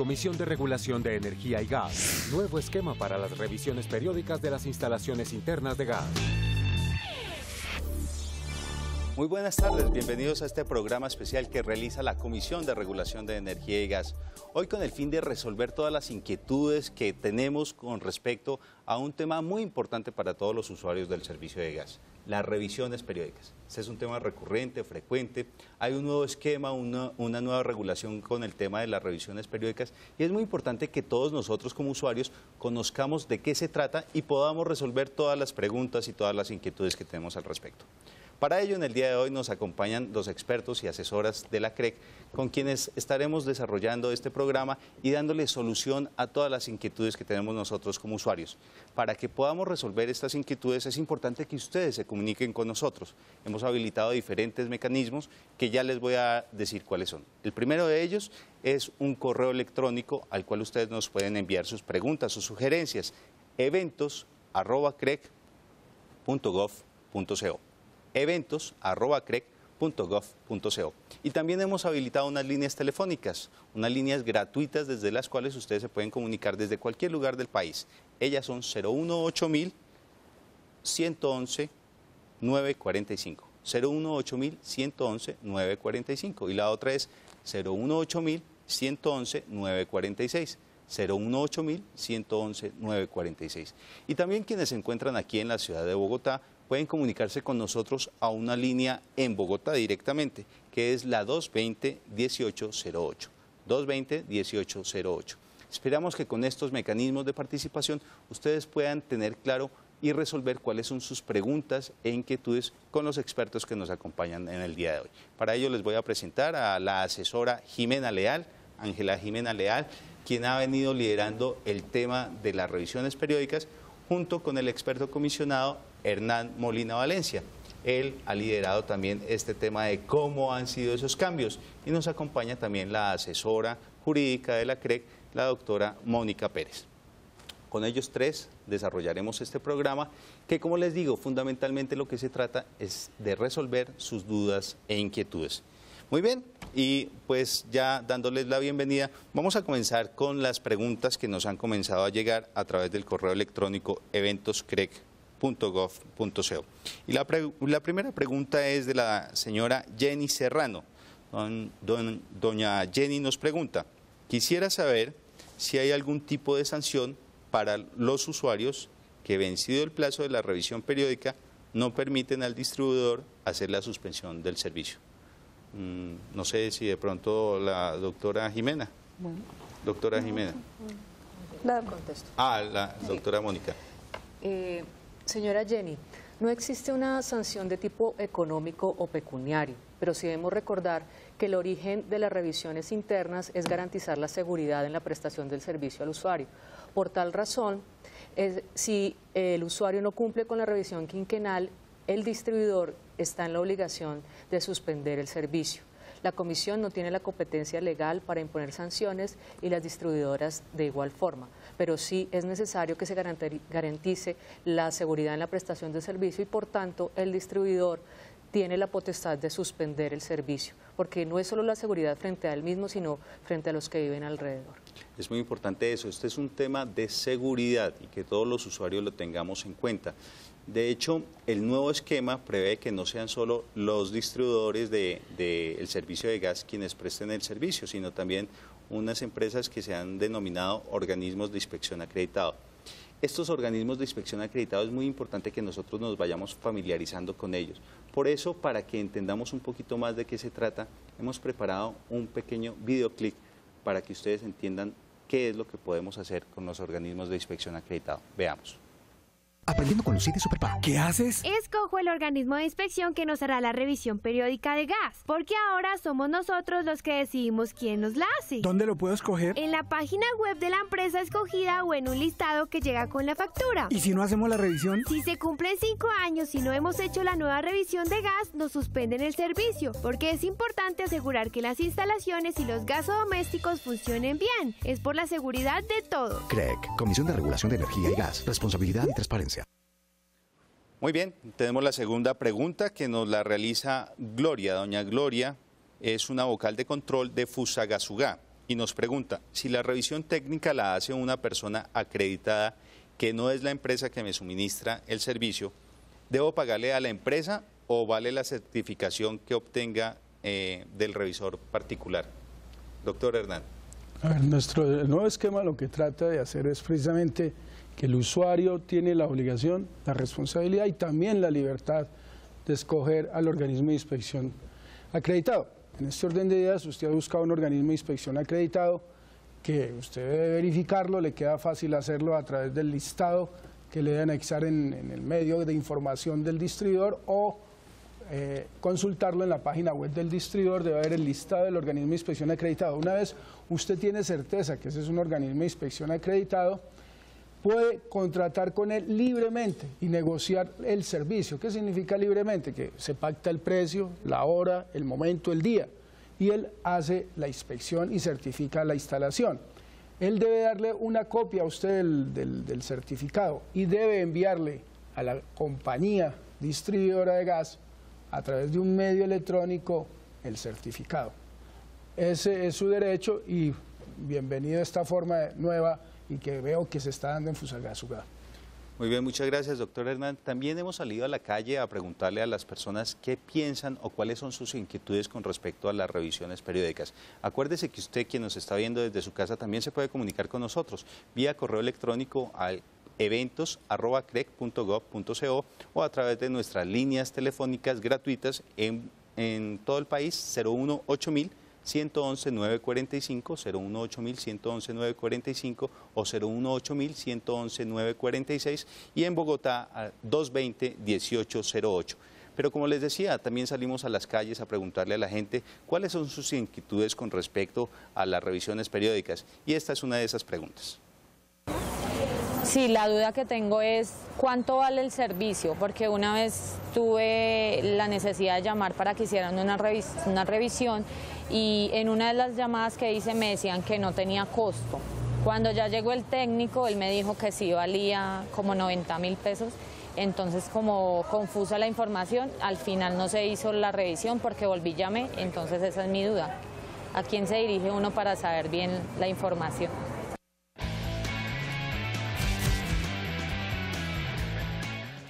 Comisión de Regulación de Energía y Gas. Nuevo esquema para las revisiones periódicas de las instalaciones internas de gas. Muy buenas tardes, bienvenidos a este programa especial que realiza la Comisión de Regulación de Energía y Gas. Hoy con el fin de resolver todas las inquietudes que tenemos con respecto a un tema muy importante para todos los usuarios del servicio de gas, las revisiones periódicas. Este es un tema recurrente, frecuente, hay un nuevo esquema, una nueva regulación con el tema de las revisiones periódicas y es muy importante que todos nosotros como usuarios conozcamos de qué se trata y podamos resolver todas las preguntas y todas las inquietudes que tenemos al respecto. Para ello, en el día de hoy nos acompañan los expertos y asesoras de la CREC, con quienes estaremos desarrollando este programa y dándole solución a todas las inquietudes que tenemos nosotros como usuarios. Para que podamos resolver estas inquietudes es importante que ustedes se comuniquen con nosotros. Hemos habilitado diferentes mecanismos que ya les voy a decir cuáles son. El primero de ellos es un correo electrónico al cual ustedes nos pueden enviar sus preguntas, sus sugerencias, eventos@crec.gov.co. eventos@crec.gov.co. Y también hemos habilitado unas líneas telefónicas, unas líneas gratuitas desde las cuales ustedes se pueden comunicar desde cualquier lugar del país. Ellas son 018.000 111 945, 018.000 111 945 y la otra es 018.000 111 946. 018.000 111 946. Y también quienes se encuentran aquí en la ciudad de Bogotá pueden comunicarse con nosotros a una línea en Bogotá directamente, que es la 220-1808. 220-1808. Esperamos que con estos mecanismos de participación ustedes puedan tener claro y resolver cuáles son sus preguntas e inquietudes con los expertos que nos acompañan en el día de hoy. Para ello les voy a presentar a la asesora Jimena Leal, Ángela Jimena Leal, quien ha venido liderando el tema de las revisiones periódicas junto con el experto comisionado Hernán Molina Valencia. Él ha liderado también este tema de cómo han sido esos cambios y nos acompaña también la asesora jurídica de la CREC, la doctora Mónica Pérez. Con ellos tres desarrollaremos este programa que, como les digo, fundamentalmente lo que se trata es de resolver sus dudas e inquietudes. Muy bien, y pues ya dándoles la bienvenida, vamos a comenzar con las preguntas que nos han comenzado a llegar a través del correo electrónico eventoscrec.gov.co. Y la primera pregunta es de la señora Jenny Serrano. Doña Jenny nos pregunta, quisiera saber si hay algún tipo de sanción para los usuarios que, vencido el plazo de la revisión periódica, no permiten al distribuidor hacer la suspensión del servicio. No sé si de pronto la doctora Jimena. Bueno. Doctora Jimena. La contesto. La doctora Mónica. Señora Jenny, no existe una sanción de tipo económico o pecuniario, pero sí debemos recordar que el origen de las revisiones internas es garantizar la seguridad en la prestación del servicio al usuario. Por tal razón, si el usuario no cumple con la revisión quinquenal, el distribuidor está en la obligación de suspender el servicio. La Comisión no tiene la competencia legal para imponer sanciones y las distribuidoras de igual forma, pero sí es necesario que se garantice la seguridad en la prestación del servicio y, por tanto, el distribuidor tiene la potestad de suspender el servicio, porque no es solo la seguridad frente a él mismo, sino frente a los que viven alrededor. Es muy importante eso, este es un tema de seguridad y que todos los usuarios lo tengamos en cuenta. De hecho, el nuevo esquema prevé que no sean solo los distribuidores del servicio de gas quienes presten el servicio, sino también unas empresas que se han denominado organismos de inspección acreditados. Estos organismos de inspección acreditados es muy importante que nosotros nos vayamos familiarizando con ellos. Por eso, para que entendamos un poquito más de qué se trata, hemos preparado un pequeño videoclip para que ustedes entiendan qué es lo que podemos hacer con los organismos de inspección acreditados. Veamos. Aprendiendo con Lucide Superpa. ¿Qué haces? Escojo el organismo de inspección que nos hará la revisión periódica de gas, porque ahora somos nosotros los que decidimos quién nos la hace. ¿Dónde lo puedo escoger? En la página web de la empresa escogida o en un listado que llega con la factura. ¿Y si no hacemos la revisión? Si se cumplen 5 años y no hemos hecho la nueva revisión de gas, nos suspenden el servicio, porque es importante asegurar que las instalaciones y los gasodomésticos funcionen bien. Es por la seguridad de todos. CREC, Comisión de Regulación de Energía y Gas, Responsabilidad y Transparencia. Muy bien, tenemos la segunda pregunta que nos la realiza Gloria. Doña Gloria es una vocal de control de Fusagasugá y nos pregunta, si la revisión técnica la hace una persona acreditada que no es la empresa que me suministra el servicio, ¿debo pagarle a la empresa o vale la certificación que obtenga del revisor particular? Doctor Hernán. A ver, el nuevo esquema lo que trata de hacer es precisamente que el usuario tiene la obligación, la responsabilidad y también la libertad de escoger al organismo de inspección acreditado. En este orden de ideas, usted ha buscado un organismo de inspección acreditado que usted debe verificarlo, le queda fácil hacerlo a través del listado que le debe anexar en el medio de información del distribuidor o consultarlo en la página web del distribuidor, debe haber el listado del organismo de inspección acreditado. Una vez usted tiene certeza que ese es un organismo de inspección acreditado, puede contratar con él libremente y negociar el servicio. ¿Qué significa libremente? Que se pacta el precio, la hora, el momento, el día, y él hace la inspección y certifica la instalación. Él debe darle una copia a usted del certificado y debe enviarle a la compañía distribuidora de gas a través de un medio electrónico el certificado. Ese es su derecho y bienvenido a esta forma nueva y que veo que se está dando en Fusagasugá. Muy bien, muchas gracias, doctor Hernán. También hemos salido a la calle a preguntarle a las personas qué piensan o cuáles son sus inquietudes con respecto a las revisiones periódicas. Acuérdese que usted, quien nos está viendo desde su casa, también se puede comunicar con nosotros vía correo electrónico al eventos@crec.gov.co o a través de nuestras líneas telefónicas gratuitas en todo el país, 018.000 111-945, 018.111-945 o 018.111-946 y en Bogotá 220-1808. Pero como les decía, también salimos a las calles a preguntarle a la gente cuáles son sus inquietudes con respecto a las revisiones periódicas y esta es una de esas preguntas. Sí, la duda que tengo es cuánto vale el servicio, porque una vez tuve la necesidad de llamar para que hicieran una revisión y en una de las llamadas que hice me decían que no tenía costo. Cuando ya llegó el técnico, él me dijo que sí valía como 90.000 pesos, entonces como confusa la información, al final no se hizo la revisión porque volví y llamé, entonces esa es mi duda. ¿A quién se dirige uno para saber bien la información?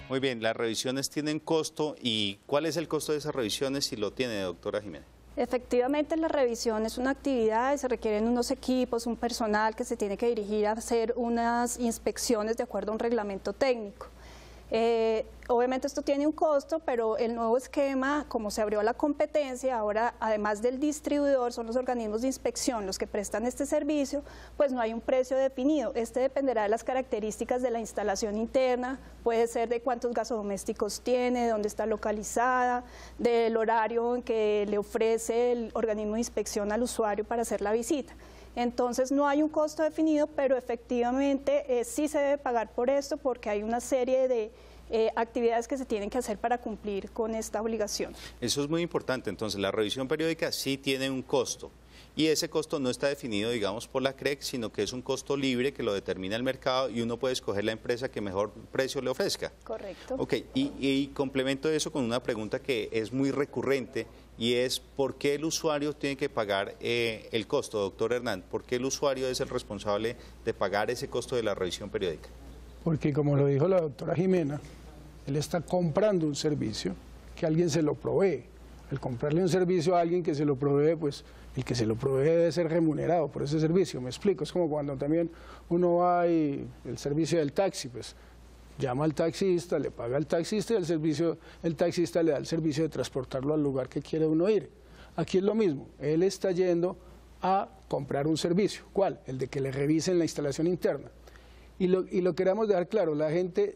Muy bien, las revisiones tienen costo y ¿cuál es el costo de esas revisiones si lo tiene, doctora Jiménez? Efectivamente, la revisión es una actividad y se requieren unos equipos, un personal que se tiene que dirigir a hacer unas inspecciones de acuerdo a un reglamento técnico. Obviamente esto tiene un costo, pero el nuevo esquema, como se abrió la competencia, ahora además del distribuidor son los organismos de inspección los que prestan este servicio, pues no hay un precio definido. Este dependerá de las características de la instalación interna, puede ser de cuántos gasodomésticos tiene, de dónde está localizada, del horario en que le ofrece el organismo de inspección al usuario para hacer la visita. Entonces no hay un costo definido, pero efectivamente sí se debe pagar por esto porque hay una serie de actividades que se tienen que hacer para cumplir con esta obligación. Eso es muy importante, entonces la revisión periódica sí tiene un costo y ese costo no está definido, digamos, por la CREC, sino que es un costo libre que lo determina el mercado y uno puede escoger la empresa que mejor precio le ofrezca. Correcto. Ok, y complemento eso con una pregunta que es muy recurrente y es ¿por qué el usuario tiene que pagar el costo, doctor Hernán? ¿Por qué el usuario es el responsable de pagar ese costo de la revisión periódica? Porque como lo dijo la doctora Jimena, él está comprando un servicio que alguien se lo provee. Al comprarle un servicio a alguien que se lo provee, pues el que se lo provee debe ser remunerado por ese servicio. Me explico, es como cuando también uno va y el servicio del taxi, pues llama al taxista, le paga al taxista y el taxista le da el servicio de transportarlo al lugar que quiere uno ir. Aquí es lo mismo, él está yendo a comprar un servicio. ¿Cuál? El de que le revisen la instalación interna. Y lo queremos dejar claro, la gente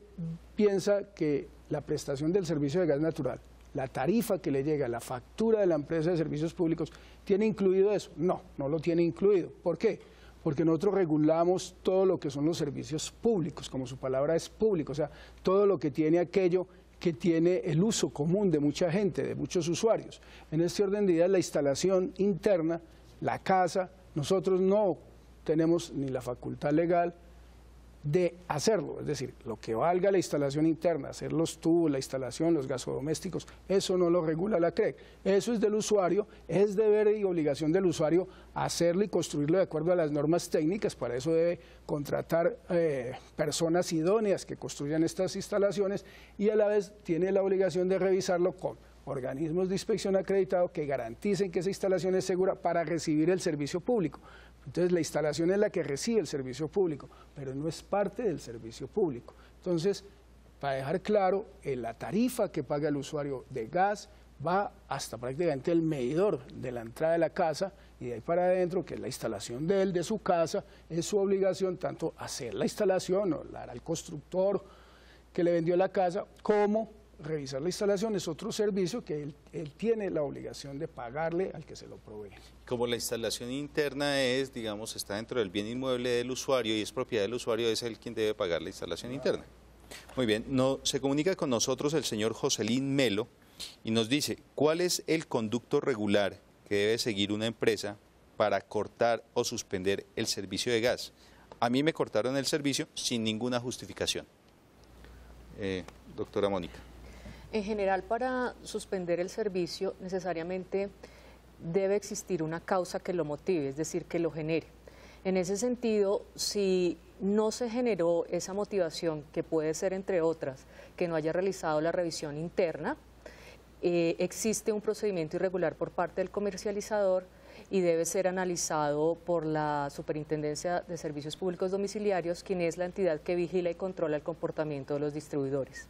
piensa que la prestación del servicio de gas natural, la tarifa que le llega, la factura de la empresa de servicios públicos, ¿tiene incluido eso? No, no lo tiene incluido. ¿Por qué? Porque nosotros regulamos todo lo que son los servicios públicos, como su palabra es público, o sea, todo lo que tiene aquello que tiene el uso común de mucha gente, de muchos usuarios. En este orden de ideas, la instalación interna, la casa, nosotros no tenemos ni la facultad legal, de hacerlo, es decir, lo que valga la instalación interna, hacer los tubos, la instalación, los gasodomésticos, eso no lo regula la CREC, eso es del usuario, es deber y obligación del usuario hacerlo y construirlo de acuerdo a las normas técnicas, para eso debe contratar personas idóneas que construyan estas instalaciones y a la vez tiene la obligación de revisarlo con organismos de inspección acreditados que garanticen que esa instalación es segura para recibir el servicio público. Entonces la instalación es la que recibe el servicio público, pero no es parte del servicio público. Entonces, para dejar claro, la tarifa que paga el usuario de gas va hasta prácticamente el medidor de la entrada de la casa y de ahí para adentro, que es la instalación de él, de su casa, es su obligación tanto hacer la instalación o la hará el constructor que le vendió la casa, como revisar la instalación. Es otro servicio que él tiene la obligación de pagarle al que se lo provee. Como la instalación interna es, digamos, está dentro del bien inmueble del usuario y es propiedad del usuario, es él quien debe pagar la instalación interna. Muy bien, se comunica con nosotros el señor Joselín Melo y nos dice, ¿cuál es el conducto regular que debe seguir una empresa para cortar o suspender el servicio de gas? A mí me cortaron el servicio sin ninguna justificación. Doctora Mónica. En general, para suspender el servicio necesariamente debe existir una causa que lo motive, es decir, que lo genere. En ese sentido, si no se generó esa motivación, que puede ser, entre otras, que no haya realizado la revisión interna, existe un procedimiento irregular por parte del comercializador y debe ser analizado por la Superintendencia de Servicios Públicos Domiciliarios, quien es la entidad que vigila y controla el comportamiento de los distribuidores.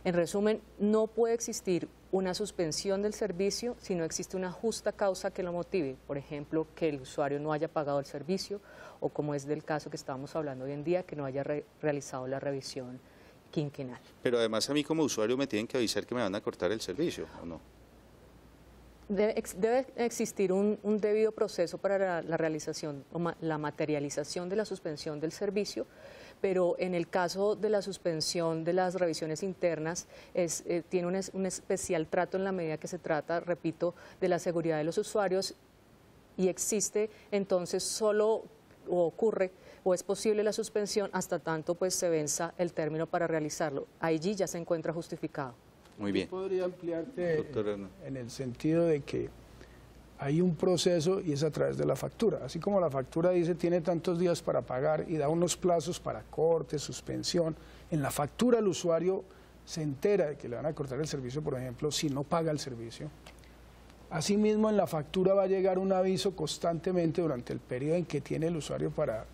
En resumen, no puede existir una suspensión del servicio si no existe una justa causa que lo motive, por ejemplo, que el usuario no haya pagado el servicio o, como es del caso que estábamos hablando hoy en día, que no haya realizado la revisión quinquenal. Pero además a mí como usuario me tienen que avisar que me van a cortar el servicio, ¿o no? Debe existir un debido proceso para la realización o la materialización de la suspensión del servicio, pero en el caso de la suspensión de las revisiones internas tiene un especial trato en la medida que se trata, repito, de la seguridad de los usuarios y existe entonces solo ocurre o es posible la suspensión hasta tanto pues se venza el término para realizarlo. Allí ya se encuentra justificado. Muy bien. Yo podría ampliarte en el sentido de que hay un proceso y es a través de la factura. Así como la factura dice tiene tantos días para pagar y da unos plazos para corte, suspensión, en la factura el usuario se entera de que le van a cortar el servicio, por ejemplo, si no paga el servicio. Asimismo, en la factura va a llegar un aviso constantemente durante el periodo en que tiene el usuario para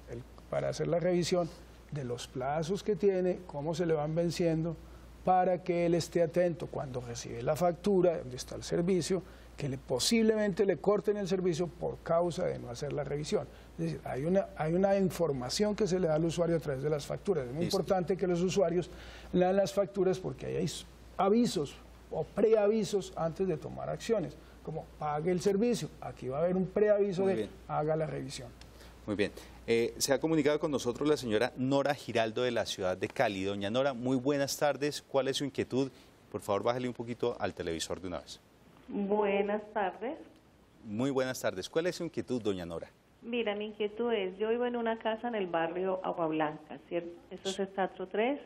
hacer la revisión de los plazos que tiene, cómo se le van venciendo, para que él esté atento cuando recibe la factura, donde está el servicio, que posiblemente le corten el servicio por causa de no hacer la revisión. Es decir, hay una información que se le da al usuario a través de las facturas. Es muy importante que los usuarios lean las facturas porque hay avisos o preavisos antes de tomar acciones, como pague el servicio. Aquí va a haber un preaviso de haga la revisión. Muy bien. Se ha comunicado con nosotros la señora Nora Giraldo de la ciudad de Cali. Doña Nora, muy buenas tardes. ¿Cuál es su inquietud? Por favor, bájale un poquito al televisor de una vez. Buenas tardes. Muy buenas tardes. ¿Cuál es su inquietud, doña Nora? Mira, mi inquietud es, yo vivo en una casa en el barrio Agua Blanca, ¿cierto? Eso es estrato 3,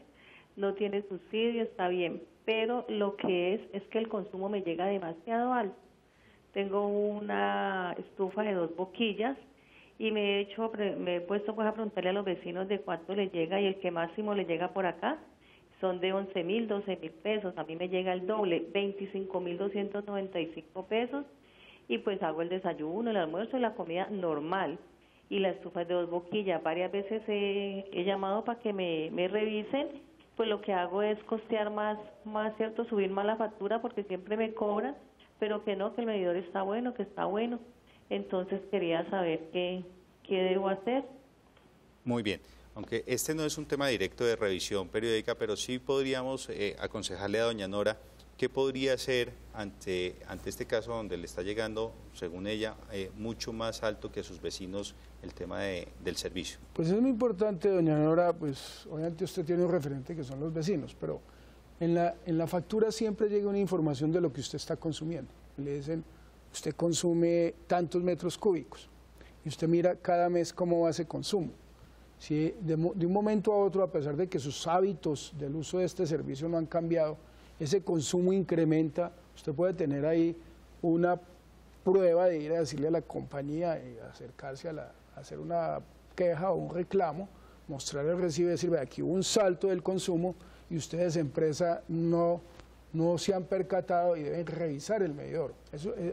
no tiene subsidio, está bien, pero lo que es que el consumo me llega demasiado alto. Tengo una estufa de 2 boquillas y me he puesto pues a preguntarle a los vecinos de cuánto le llega y el que máximo le llega por acá son de 11.000, 12.000 pesos, a mí me llega el doble, 25.295 pesos y pues hago el desayuno, el almuerzo y la comida normal y la estufa es de 2 boquillas. Varias veces he llamado para que me revisen, pues lo que hago es costear más, cierto, subir más la factura porque siempre me cobran, pero que no, que el medidor está bueno, que está bueno. Entonces quería saber qué debo hacer. Muy bien. Aunque este no es un tema directo de revisión periódica, pero sí podríamos aconsejarle a doña Nora qué podría hacer ante este caso donde le está llegando, según ella, mucho más alto que a sus vecinos el tema del servicio. Pues es muy importante, doña Nora, pues obviamente usted tiene un referente que son los vecinos, pero en la factura siempre llega una información de lo que usted está consumiendo. Le dicen, usted consume tantos metros cúbicos y usted mira cada mes cómo va ese consumo. Si de un momento a otro, a pesar de que sus hábitos del uso de este servicio no han cambiado, ese consumo incrementa, usted puede tener ahí una prueba de ir a decirle a la compañía y acercarse a hacer una queja o un reclamo, mostrar el recibo y decir, vea, aquí hubo un salto del consumo y ustedes, empresa, no se han percatado y deben revisar el medidor.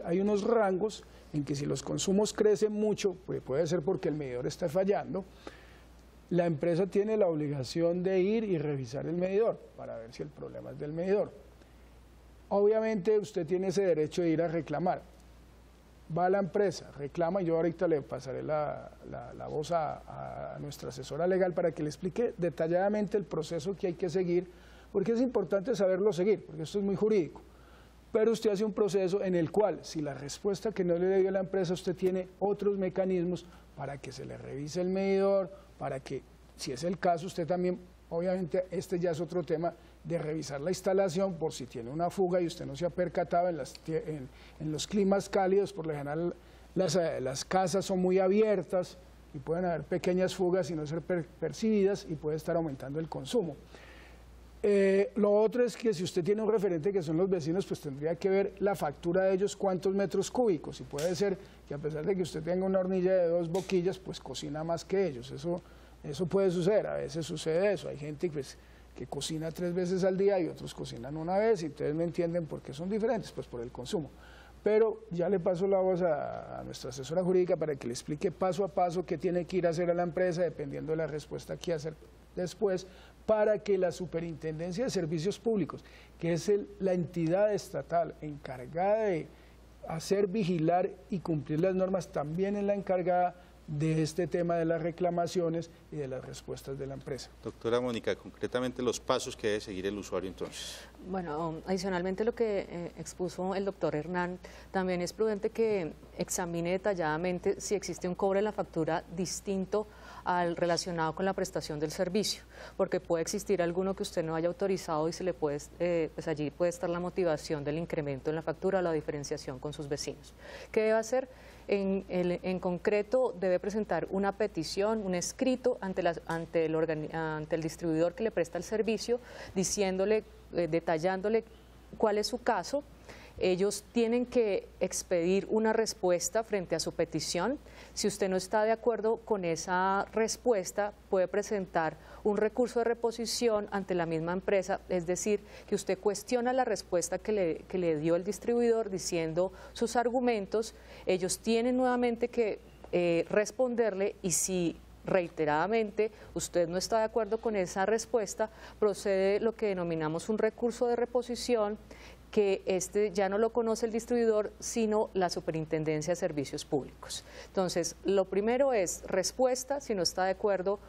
Hay unos rangos en que si los consumos crecen mucho, pues puede ser porque el medidor está fallando, la empresa tiene la obligación de ir y revisar el medidor para ver si el problema es del medidor. Obviamente usted tiene ese derecho de ir a reclamar. Va a la empresa, reclama, y yo ahorita le pasaré la voz a nuestra asesora legal para que le explique detalladamente el proceso que hay que seguir, porque es importante saberlo seguir, porque esto es muy jurídico. Pero usted hace un proceso en el cual, si la respuesta que no le dio la empresa, usted tiene otros mecanismos para que se le revise el medidor, para que, si es el caso, usted también, obviamente este ya es otro tema, de revisar la instalación por si tiene una fuga y usted no se ha percatado. En los climas cálidos, por lo general, las casas son muy abiertas y pueden haber pequeñas fugas y no ser percibidas y puede estar aumentando el consumo. Lo otro es que si usted tiene un referente que son los vecinos, pues tendría que ver la factura de ellos, cuántos metros cúbicos, y puede ser que a pesar de que usted tenga una hornilla de 2 boquillas, pues cocina más que ellos. Eso puede suceder, a veces sucede eso. Hay gente pues, que cocina 3 veces al día y otros cocinan una vez, y ustedes no entienden por qué son diferentes, pues por el consumo. Pero ya le paso la voz a nuestra asesora jurídica para que le explique paso a paso qué tiene que ir a hacer a la empresa, dependiendo de la respuesta que hacer después, para que la Superintendencia de Servicios Públicos, que es la entidad estatal encargada de hacer, vigilar y cumplir las normas, también es la encargada de este tema de las reclamaciones y de las respuestas de la empresa. Doctora Mónica, concretamente los pasos que debe seguir el usuario entonces. Bueno, adicionalmente a lo que expuso el doctor Hernán, también es prudente que examine detalladamente si existe un cobro en la factura distinto al relacionado con la prestación del servicio, porque puede existir alguno que usted no haya autorizado y se le puede, pues allí puede estar la motivación del incremento en la factura o la diferenciación con sus vecinos. ¿Qué debe hacer? En concreto, debe presentar una petición, un escrito ante el distribuidor que le presta el servicio, diciéndole, detallándole cuál es su caso. Ellos tienen que expedir una respuesta frente a su petición. Si usted no está de acuerdo con esa respuesta, puede presentar un recurso de reposición ante la misma empresa, es decir, que usted cuestiona la respuesta que le dio el distribuidor diciendo sus argumentos. Ellos tienen nuevamente que responderle, y si reiteradamente usted no está de acuerdo con esa respuesta, procede lo que denominamos un recurso de reposición, que ya no lo conoce el distribuidor, sino la Superintendencia de Servicios Públicos. Entonces, lo primero es respuesta, si no está de acuerdo,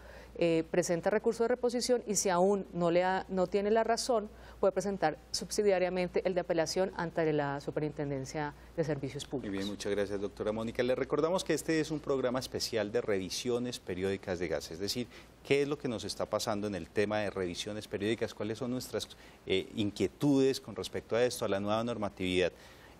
presenta recurso de reposición, y si aún no tiene la razón, puede presentar subsidiariamente el de apelación ante la Superintendencia de Servicios Públicos. Muy bien, muchas gracias, doctora Mónica. Le recordamos que este es un programa especial de revisiones periódicas de gas, es decir, qué es lo que nos está pasando en el tema de revisiones periódicas, cuáles son nuestras inquietudes con respecto a esto, a la nueva normatividad.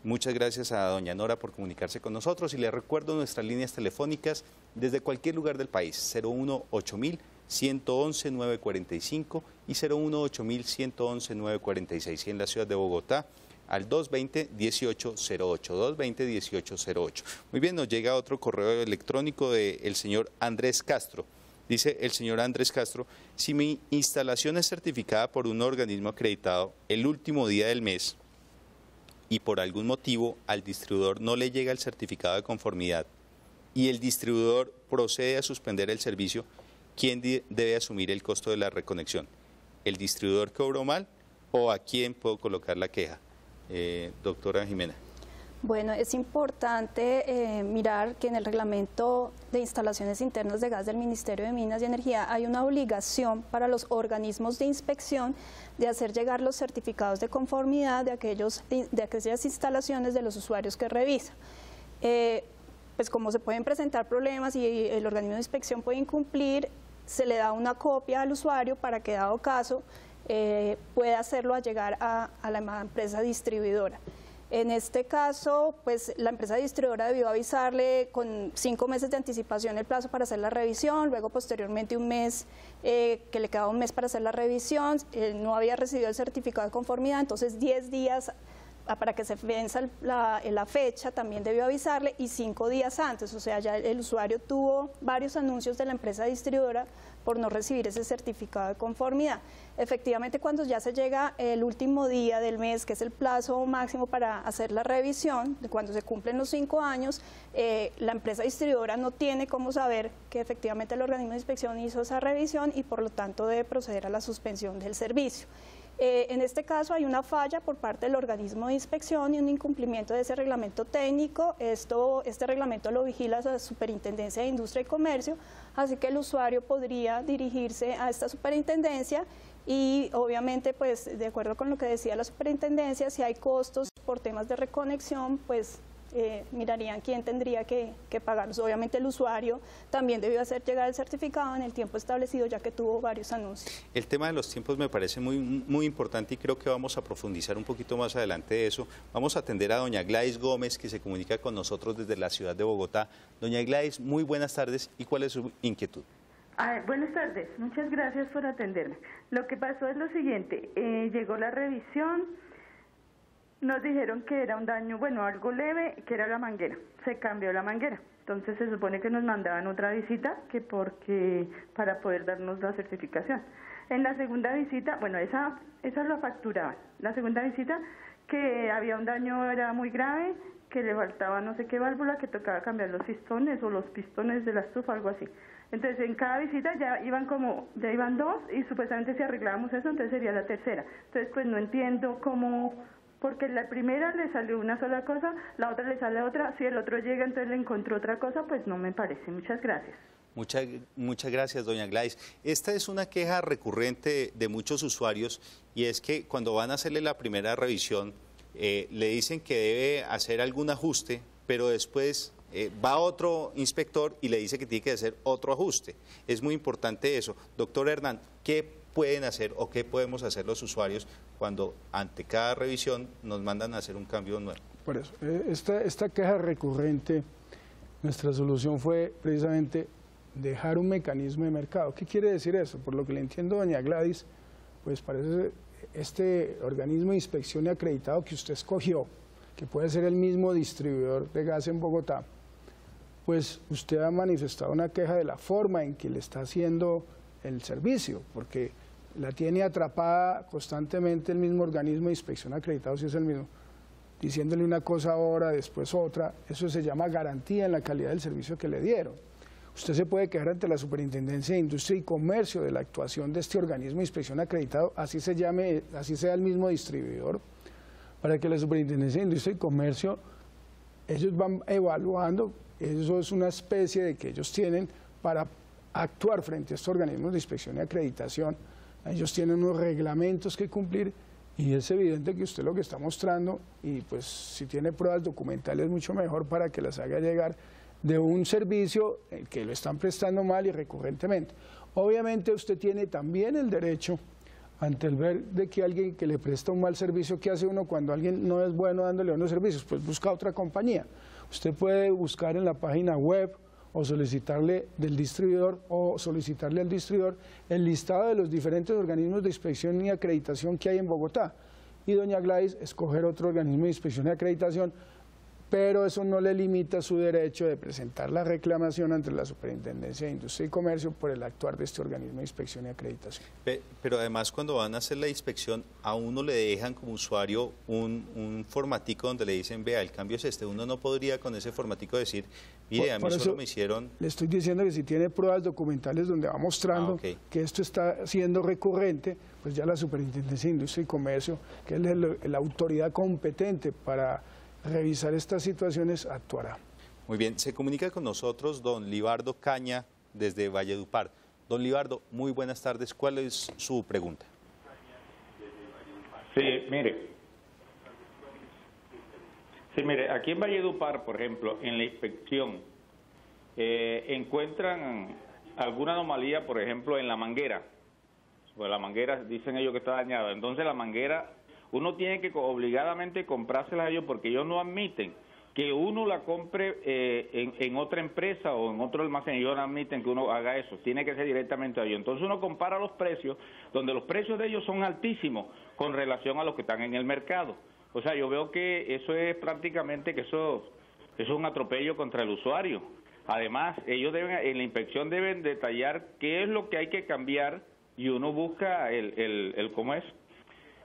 Muchas gracias a doña Nora por comunicarse con nosotros, y les recuerdo nuestras líneas telefónicas desde cualquier lugar del país: 018-111-945 y 018-111-946, y en la ciudad de Bogotá al 220-1808, 220-1808. Muy bien, nos llega otro correo electrónico del señor Andrés Castro. Dice el señor Andrés Castro: si mi instalación es certificada por un organismo acreditado el último día del mes y por algún motivo al distribuidor no le llega el certificado de conformidad y el distribuidor procede a suspender el servicio, ¿quién debe asumir el costo de la reconexión? ¿El distribuidor que obró mal o a quién puedo colocar la queja? Doctora Jimena. Bueno, es importante mirar que en el reglamento de instalaciones internas de gas del Ministerio de Minas y Energía hay una obligación para los organismos de inspección de hacer llegar los certificados de conformidad de aquellas instalaciones de los usuarios que revisan. Pues como se pueden presentar problemas y el organismo de inspección puede incumplir, se le da una copia al usuario para que, dado caso, pueda hacerlo llegar a la empresa distribuidora. En este caso, pues la empresa distribuidora debió avisarle con 5 meses de anticipación el plazo para hacer la revisión, luego posteriormente un mes, que le quedaba un mes para hacer la revisión, no había recibido el certificado de conformidad, entonces 10 días para que se venza la fecha también debió avisarle, y 5 días antes, o sea, ya el usuario tuvo varios anuncios de la empresa distribuidora por no recibir ese certificado de conformidad. Efectivamente, cuando ya se llega el último día del mes, que es el plazo máximo para hacer la revisión, cuando se cumplen los 5 años, la empresa distribuidora no tiene cómo saber que efectivamente el organismo de inspección hizo esa revisión y por lo tanto debe proceder a la suspensión del servicio. En este caso hay una falla por parte del organismo de inspección y un incumplimiento de ese reglamento técnico. Este reglamento lo vigila la Superintendencia de Industria y Comercio, así que el usuario podría dirigirse a esta superintendencia y obviamente, pues de acuerdo con lo que decía la superintendencia, si hay costos por temas de reconexión, pues mirarían quién tendría que pagarlos. Obviamente el usuario también debió hacer llegar el certificado en el tiempo establecido, ya que tuvo varios anuncios. El tema de los tiempos me parece muy importante y creo que vamos a profundizar un poquito más adelante de eso. Vamos a atender a doña Gladys Gómez, que se comunica con nosotros desde la ciudad de Bogotá. Doña Gladys, muy buenas tardes. ¿Y cuál es su inquietud? Buenas tardes, muchas gracias por atenderme. Lo que pasó es lo siguiente, llegó la revisión. Nos dijeron que era un daño, bueno, algo leve, que era la manguera. Se cambió la manguera. Entonces se supone que nos mandaban otra visita para poder darnos la certificación. En la segunda visita, bueno, esa lo facturaban. La segunda visita, que había un daño, era muy grave, que le faltaba no sé qué válvula, que tocaba cambiar los pistones o los pistones de la estufa, algo así. Entonces en cada visita ya iban 2 y supuestamente si arreglábamos eso, entonces sería la tercera. Entonces pues no entiendo cómo... Porque la primera le salió una sola cosa, la otra le sale otra, si el otro llega entonces le encontró otra cosa, pues no me parece. Muchas gracias. Muchas gracias, doña Gladys. Esta es una queja recurrente de muchos usuarios y es que cuando van a hacerle la primera revisión le dicen que debe hacer algún ajuste, pero después va otro inspector y le dice que tiene que hacer otro ajuste. Es muy importante eso. Doctor Hernán, ¿qué pueden hacer o qué podemos hacer los usuarios cuando ante cada revisión nos mandan a hacer un cambio nuevo? Por eso, esta queja recurrente, nuestra solución fue precisamente dejar un mecanismo de mercado. ¿Qué quiere decir eso? Por lo que le entiendo, doña Gladys, pues parece este organismo de inspección y acreditado que usted escogió, que puede ser el mismo distribuidor de gas en Bogotá, pues usted ha manifestado una queja de la forma en que le está haciendo el servicio, porque la tiene atrapada constantemente el mismo organismo de inspección acreditado, si es el mismo, diciéndole una cosa ahora, después otra. Eso se llama garantía en la calidad del servicio que le dieron. Usted se puede quejar ante la Superintendencia de Industria y Comercio de la actuación de este organismo de inspección acreditado, así se llame, así sea el mismo distribuidor, para que la Superintendencia de Industria y Comercio, ellos van evaluando, eso es una especie de que ellos tienen para actuar frente a estos organismos de inspección y acreditación. Ellos tienen unos reglamentos que cumplir y es evidente que usted lo que está mostrando, y pues si tiene pruebas documentales mucho mejor para que las haga llegar, de un servicio que lo están prestando mal y recurrentemente. Obviamente usted tiene también el derecho, ante el ver de que alguien que le presta un mal servicio, ¿qué hace uno cuando alguien no es bueno dándole buenos servicios? Pues busca otra compañía. Usted puede buscar en la página web o solicitarle del distribuidor o solicitarle al distribuidor el listado de los diferentes organismos de inspección y acreditación que hay en Bogotá. Y doña Gladys escoger otro organismo de inspección y acreditación, pero eso no le limita su derecho de presentar la reclamación ante la Superintendencia de Industria y Comercio por el actuar de este organismo de inspección y acreditación. Pero además, cuando van a hacer la inspección, a uno le dejan como usuario un formatico donde le dicen, vea, el cambio es este. Uno no podría con ese formatico decir, mire, a mí solo me hicieron... Le estoy diciendo que si tiene pruebas documentales donde va mostrando que esto está siendo recurrente, pues ya la Superintendencia de Industria y Comercio, que es la autoridad competente para revisar estas situaciones, actuará. Muy bien, se comunica con nosotros don Libardo Caña desde Valledupar. Don Libardo, muy buenas tardes. ¿Cuál es su pregunta? Sí, mire, aquí en Valledupar, por ejemplo, en la inspección, encuentran alguna anomalía, por ejemplo, en la manguera. Pues la manguera, dicen ellos que está dañada. Entonces la manguera, uno tiene que obligadamente comprárselas a ellos porque ellos no admiten que uno la compre en otra empresa o en otro almacén. Ellos no admiten que uno haga eso, tiene que ser directamente a ellos. Entonces uno compara los precios, donde los precios de ellos son altísimos con relación a los que están en el mercado. O sea, yo veo que eso es prácticamente que eso es un atropello contra el usuario. Además, ellos deben, en la inspección deben detallar qué es lo que hay que cambiar y uno busca ¿cómo es?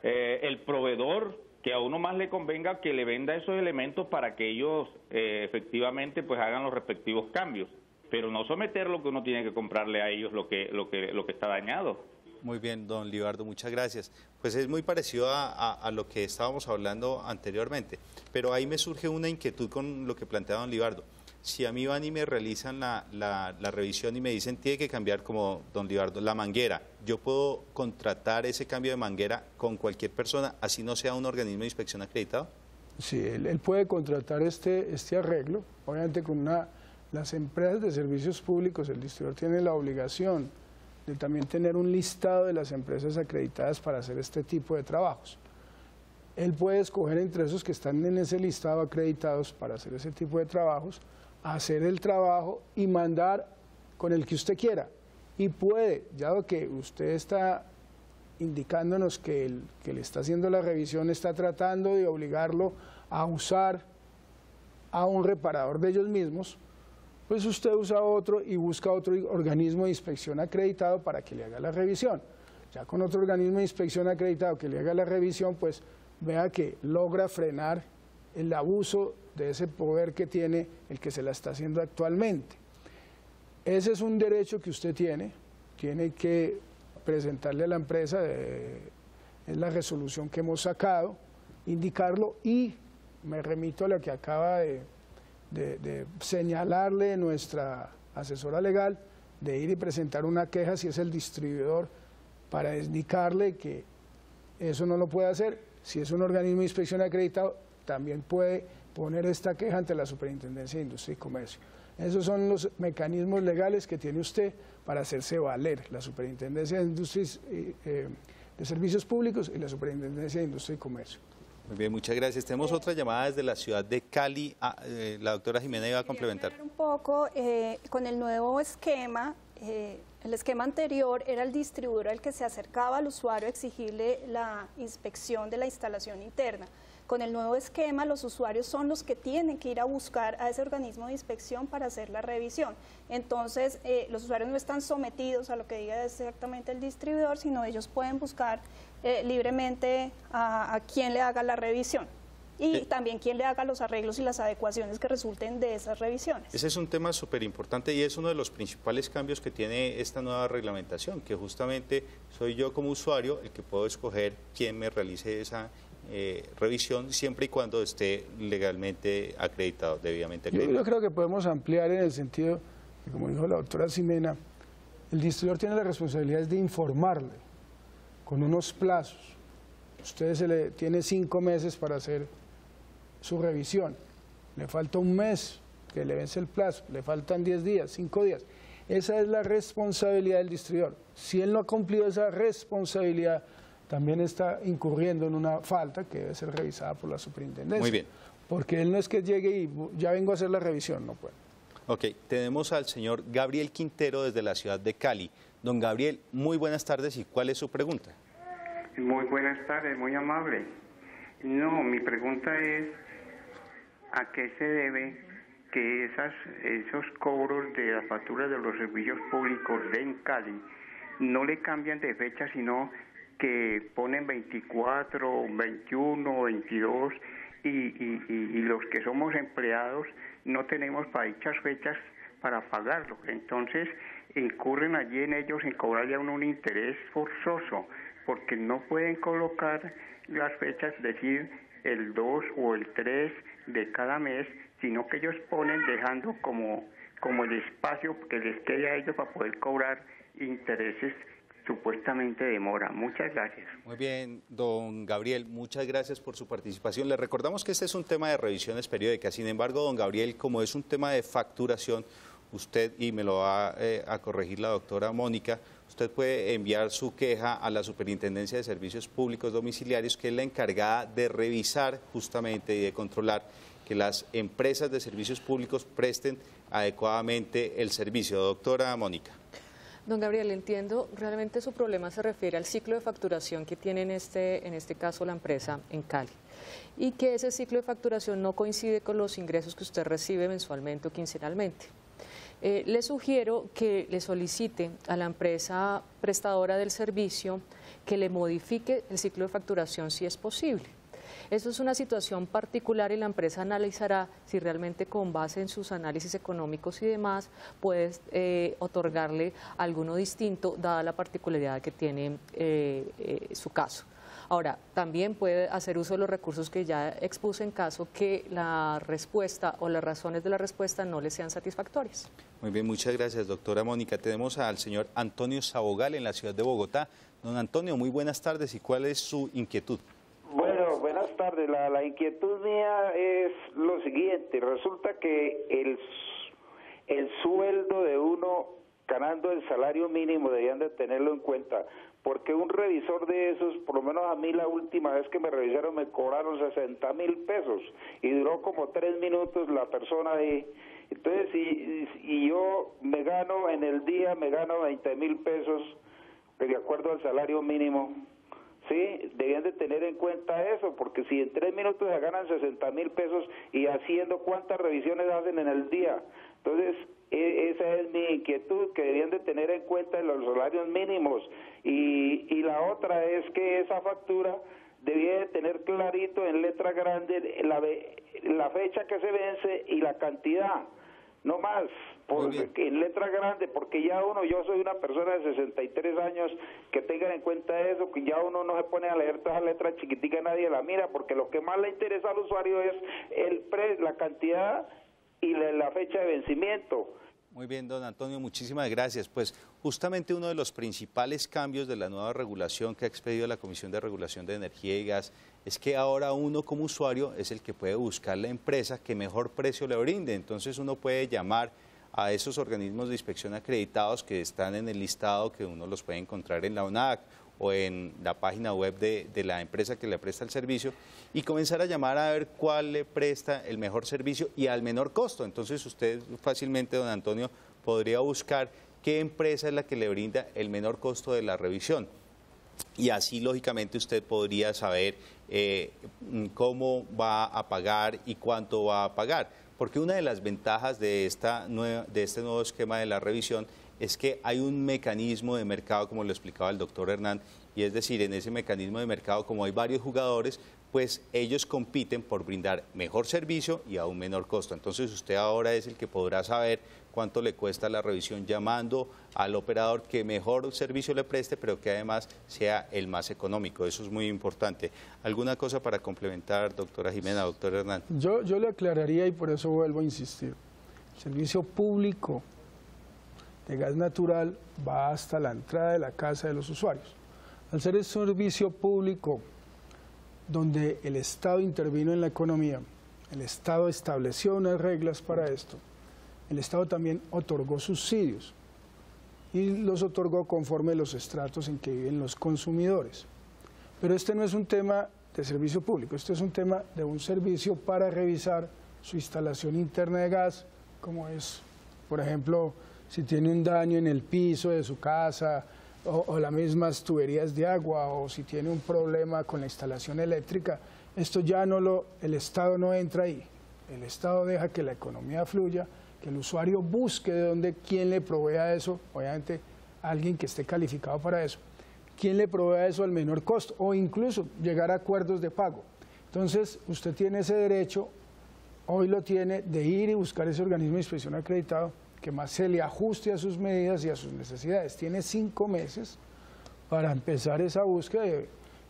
El proveedor que a uno más le convenga que le venda esos elementos para que ellos efectivamente pues hagan los respectivos cambios, pero no someter lo que uno tiene que comprarle a ellos lo que está dañado. Muy bien, don Libardo, muchas gracias. Pues es muy parecido a lo que estábamos hablando anteriormente, pero ahí me surge una inquietud con lo que plantea don Libardo. Si a mí van y me realizan la revisión y me dicen tiene que cambiar, como don Libardo, la manguera, ¿yo puedo contratar ese cambio de manguera con cualquier persona, así no sea un organismo de inspección acreditado? Sí, él puede contratar este arreglo, obviamente con las empresas de servicios públicos, el distribuidor tiene la obligación de también tener un listado de las empresas acreditadas para hacer este tipo de trabajos. Él puede escoger entre esos que están en ese listado acreditados para hacer ese tipo de trabajos, hacer el trabajo y mandar con el que usted quiera. Y puede, ya que usted está indicándonos que el que le está haciendo la revisión está tratando de obligarlo a usar a un reparador de ellos mismos, pues usted usa otro y busca otro organismo de inspección acreditado para que le haga la revisión. Ya con otro organismo de inspección acreditado que le haga la revisión, pues vea que logra frenar el abuso de ese poder que tiene el que se la está haciendo actualmente. Ese es un derecho que usted tiene que presentarle a la empresa, es la resolución que hemos sacado, indicarlo, y me remito a lo que acaba de señalarle nuestra asesora legal, de ir y presentar una queja si es el distribuidor para indicarle que eso no lo puede hacer. Si es un organismo de inspección acreditado, también puede poner esta queja ante la Superintendencia de Industria y Comercio. Esos son los mecanismos legales que tiene usted para hacerse valer, la Superintendencia de de Servicios Públicos y la Superintendencia de Industria y Comercio. Muy bien, muchas gracias. Tenemos otra llamada desde la ciudad de Cali. La doctora Jimena iba a complementar. Un poco con el nuevo esquema, el esquema anterior era el distribuidor el que se acercaba al usuario a exigirle la inspección de la instalación interna. Con el nuevo esquema, los usuarios son los que tienen que ir a buscar a ese organismo de inspección para hacer la revisión. Entonces, los usuarios no están sometidos a lo que diga exactamente el distribuidor, sino ellos pueden buscar libremente a quien le haga la revisión y también quien le haga los arreglos y las adecuaciones que resulten de esas revisiones. Ese es un tema súper importante y es uno de los principales cambios que tiene esta nueva reglamentación, que justamente soy yo como usuario el que puedo escoger quién me realice esa revisión, siempre y cuando esté legalmente acreditado, debidamente acreditado. Yo creo que podemos ampliar en el sentido que, como dijo la doctora Ximena, el distribuidor tiene la responsabilidad de informarle con unos plazos. Usted tiene 5 meses para hacer su revisión, le falta un mes que le vence el plazo, le faltan 10 días, 5 días. Esa es la responsabilidad del distribuidor. Si él no ha cumplido esa responsabilidad, también está incurriendo en una falta que debe ser revisada por la superintendencia. Muy bien. Porque él no es que llegue y ya vengo a hacer la revisión, no puede. Ok, tenemos al señor Gabriel Quintero desde la ciudad de Cali. Don Gabriel, muy buenas tardes, ¿y cuál es su pregunta? Muy buenas tardes, muy amable. No, mi pregunta es, ¿a qué se debe que esos cobros de las facturas de los servicios públicos en Cali no le cambian de fecha, sino que ponen 24, 21, 22 y los que somos empleados no tenemos para dichas fechas para pagarlo? Entonces incurren allí en ellos en cobrarle a uno un interés forzoso, porque no pueden colocar las fechas, decir el 2 o el 3 de cada mes, sino que ellos ponen dejando como el espacio que les quede a ellos para poder cobrar intereses supuestamente de mora. Muchas gracias. Muy bien, don Gabriel, muchas gracias por su participación. Le recordamos que este es un tema de revisiones periódicas. Sin embargo, don Gabriel, como es un tema de facturación, usted, y me lo va a corregir la doctora Mónica, usted puede enviar su queja a la Superintendencia de Servicios Públicos Domiciliarios, que es la encargada de revisar justamente y de controlar que las empresas de servicios públicos presten adecuadamente el servicio. Doctora Mónica. Don Gabriel, entiendo, realmente su problema se refiere al ciclo de facturación que tiene en este caso la empresa en Cali, y que ese ciclo de facturación no coincide con los ingresos que usted recibe mensualmente o quincenalmente. Le sugiero que le solicite a la empresa prestadora del servicio que le modifique el ciclo de facturación si es posible. Esto es una situación particular y la empresa analizará si realmente con base en sus análisis económicos y demás puede otorgarle alguno distinto dada la particularidad que tiene su caso. Ahora, también puede hacer uso de los recursos que ya expuse en caso que la respuesta o las razones de la respuesta no le sean satisfactorias. Muy bien, muchas gracias, doctora Mónica. Tenemos al señor Antonio Sabogal en la ciudad de Bogotá. Don Antonio, muy buenas tardes. ¿Y cuál es su inquietud? Bueno, buenas tardes. La inquietud mía es lo siguiente. Resulta que el sueldo de uno ganando el salario mínimo deberían de tenerlo en cuenta, porque un revisor de esos, por lo menos a mí la última vez que me revisaron me cobraron 60.000 pesos y duró como 3 minutos la persona ahí. Entonces, si yo me gano en el día, me gano 20.000 pesos, de acuerdo al salario mínimo, sí, debían de tener en cuenta eso, porque si en 3 minutos se ganan 60.000 pesos y haciendo cuántas revisiones hacen en el día. Entonces, esa es mi inquietud, que debían de tener en cuenta los salarios mínimos. Y la otra es que esa factura debía de tener clarito en letra grande la fecha que se vence y la cantidad, no más, en letra grande, porque ya yo soy una persona de 63 años, que tengan en cuenta eso, que ya uno no se pone a leer todas las letras chiquiticas, nadie la mira, porque lo que más le interesa al usuario es la cantidad y la fecha de vencimiento. Muy bien, don Antonio, muchísimas gracias. Pues justamente uno de los principales cambios de la nueva regulación que ha expedido la Comisión de Regulación de Energía y Gas es que ahora uno como usuario es el que puede buscar la empresa que mejor precio le brinde. Entonces uno puede llamar a esos organismos de inspección acreditados que están en el listado, que uno los puede encontrar en la UNAC o en la página web de la empresa que le presta el servicio, y comenzar a llamar a ver cuál le presta el mejor servicio y al menor costo. Entonces usted fácilmente, don Antonio, podría buscar qué empresa es la que le brinda el menor costo de la revisión. Y así, lógicamente, usted podría saber cómo va a pagar y cuánto va a pagar. Porque una de las ventajas de este nuevo esquema de la revisión es que hay un mecanismo de mercado, como lo explicaba el doctor Hernán, y es decir, en ese mecanismo de mercado, como hay varios jugadores, pues ellos compiten por brindar mejor servicio y a un menor costo. Entonces usted ahora es el que podrá saber cuánto le cuesta la revisión llamando al operador que mejor servicio le preste, pero que además sea el más económico. Eso es muy importante. ¿Alguna cosa para complementar, doctora Jimena, doctor Hernán? Yo le aclararía, y por eso vuelvo a insistir, el servicio público de gas natural va hasta la entrada de la casa de los usuarios. Al ser el servicio público donde el Estado intervino en la economía, el Estado estableció unas reglas para esto, el Estado también otorgó subsidios y los otorgó conforme los estratos en que viven los consumidores. Pero este no es un tema de servicio público, este es un tema de un servicio para revisar su instalación interna de gas, como es, por ejemplo, si tiene un daño en el piso de su casa o las mismas tuberías de agua, o si tiene un problema con la instalación eléctrica. Esto ya el Estado no entra ahí. El Estado deja que la economía fluya, que el usuario busque quién le provea eso, obviamente alguien que esté calificado para eso, quién le provea eso al menor costo, o incluso llegar a acuerdos de pago. Entonces, usted tiene ese derecho, hoy lo tiene, de ir y buscar ese organismo de inspección acreditado que más se le ajuste a sus medidas y a sus necesidades. Tiene 5 meses para empezar esa búsqueda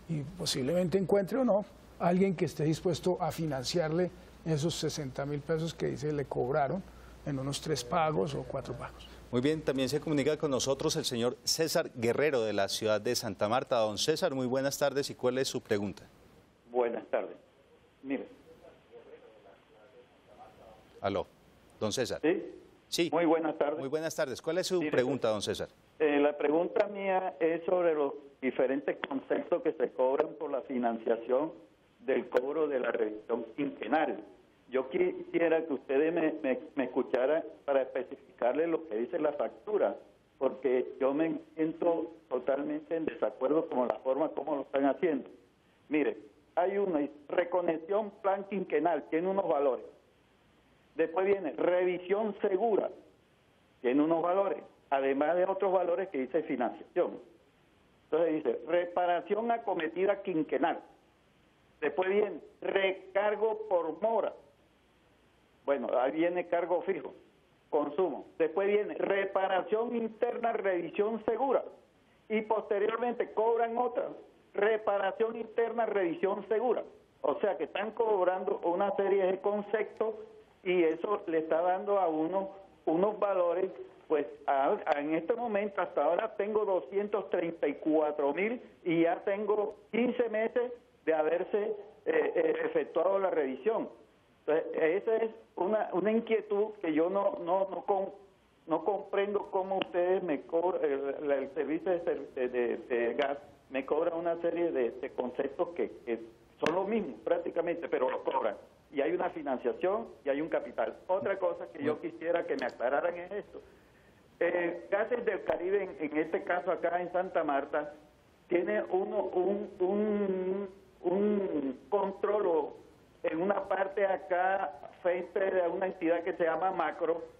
y posiblemente encuentre o no alguien que esté dispuesto a financiarle esos 60.000 pesos que dice le cobraron en unos 3 pagos o 4 pagos. Muy bien, también se comunica con nosotros el señor César Guerrero de la ciudad de Santa Marta. Don César, muy buenas tardes, ¿y cuál es su pregunta? Buenas tardes. Mire. Aló, don César. Sí. Sí. Muy buenas tardes. Muy buenas tardes. ¿Cuál es su pregunta, don César? La pregunta mía es sobre los diferentes conceptos que se cobran por la financiación del cobro de la revisión quinquenal. Yo quisiera que ustedes me escucharan para especificarles lo que dice la factura, porque yo me siento totalmente en desacuerdo con la forma como lo están haciendo. Mire, hay una reconexión plan quinquenal, tiene unos valores. Después viene revisión segura, tiene unos valores, además de otros valores que dice financiación. Entonces dice reparación acometida quinquenal. Después viene recargo por mora. Bueno, ahí viene cargo fijo, consumo. Después viene reparación interna, revisión segura. Y posteriormente cobran otra, reparación interna, revisión segura. O sea que están cobrando una serie de conceptos y eso le está dando a uno unos valores, pues en este momento hasta ahora tengo 234,000 y ya tengo 15 meses de haberse efectuado la revisión. Entonces, esa es una inquietud que yo no comprendo cómo ustedes me cobran, el servicio de gas me cobra una serie de conceptos que son los mismos prácticamente, pero los cobran. Y hay una financiación y hay un capital. Otra cosa que yo quisiera que me aclararan es esto. Gases del Caribe, en este caso acá en Santa Marta, tiene un control en una parte acá frente a una entidad que se llama Macro,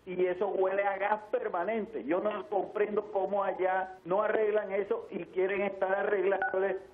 y eso huele a gas permanente. Yo no comprendo cómo allá no arreglan eso y quieren estar arreglando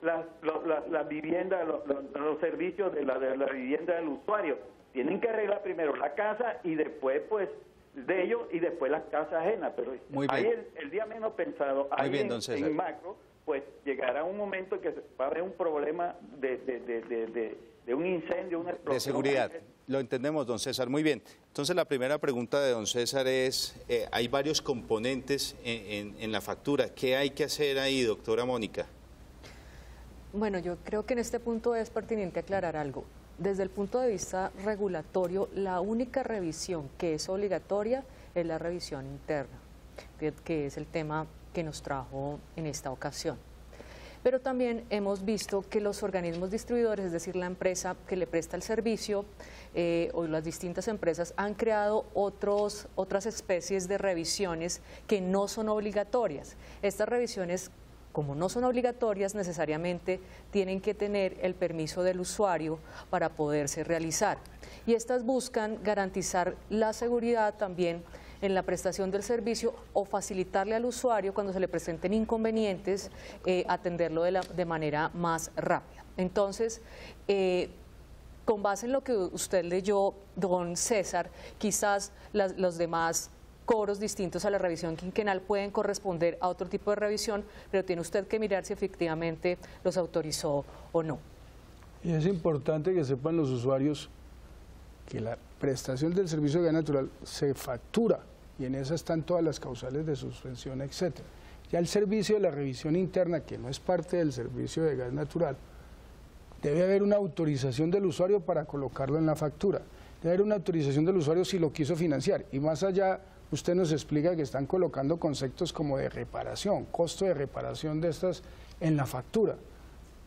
las viviendas, los servicios de la vivienda del usuario. Tienen que arreglar primero la casa y después pues de ellos y después las casas ajenas. Pero ahí el día menos pensado, ahí en Macro, pues llegará un momento en que va a haber un problema de un incendio, una explosión. De seguridad. Lo entendemos, don César. Muy bien. Entonces, la primera pregunta de don César es, hay varios componentes en la factura. ¿Qué hay que hacer ahí, doctora Mónica? Bueno, yo creo que en este punto es pertinente aclarar algo. Desde el punto de vista regulatorio, la única revisión que es obligatoria es la revisión interna, que es el tema que nos trajo en esta ocasión. Pero también hemos visto que los organismos distribuidores, es decir, la empresa que le presta el servicio o las distintas empresas, han creado otras especies de revisiones que no son obligatorias. Estas revisiones, como no son obligatorias, necesariamente tienen que tener el permiso del usuario para poderse realizar. Y estas buscan garantizar la seguridad también en la prestación del servicio o facilitarle al usuario cuando se le presenten inconvenientes, atenderlo de manera más rápida. Entonces, con base en lo que usted leyó, don César, quizás los demás cobros distintos a la revisión quinquenal pueden corresponder a otro tipo de revisión, pero tiene usted que mirar si efectivamente los autorizó o no. Y es importante que sepan los usuarios que la prestación del servicio de gas natural se factura y en esa están todas las causales de suspensión, etcétera. Ya el servicio de la revisión interna, que no es parte del servicio de gas natural, debe haber una autorización del usuario para colocarlo en la factura. Debe haber una autorización del usuario si lo quiso financiar. Y más allá, usted nos explica que están colocando conceptos como de reparación, costo de reparación de estas en la factura.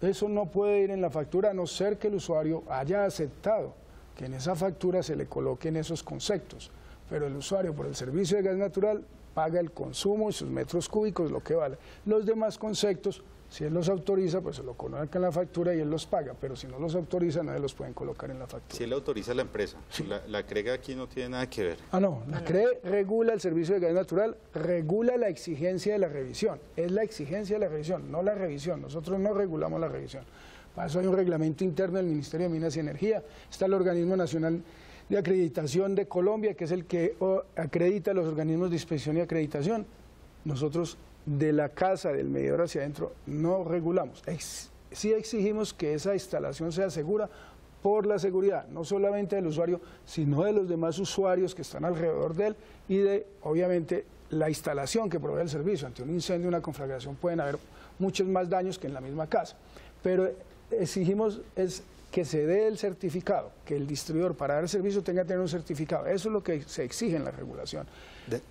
Eso no puede ir en la factura a no ser que el usuario haya aceptado que en esa factura se le coloquen esos conceptos, pero el usuario por el servicio de gas natural paga el consumo y sus metros cúbicos, lo que vale. Los demás conceptos, si él los autoriza, pues se lo coloca en la factura y él los paga, pero si no los autoriza, nadie los pueden colocar en la factura. Si él autoriza a la empresa, sí. La CREG aquí no tiene nada que ver. No, la CREG regula el servicio de gas natural, regula la exigencia de la revisión, es la exigencia de la revisión, no la revisión, nosotros no regulamos la revisión. Para eso hay un reglamento interno del Ministerio de Minas y Energía, está el Organismo Nacional de Acreditación de Colombia, que es el que acredita los organismos de inspección y acreditación. Nosotros de la casa, del medidor hacia adentro, no regulamos. Sí exigimos que esa instalación sea segura por la seguridad, no solamente del usuario, sino de los demás usuarios que están alrededor de él y de, obviamente, la instalación que provee el servicio. Ante un incendio, una conflagración, pueden haber muchos más daños que en la misma casa. Pero exigimos que se dé el certificado, que el distribuidor para dar el servicio tenga que tener un certificado. Eso es lo que se exige en la regulación.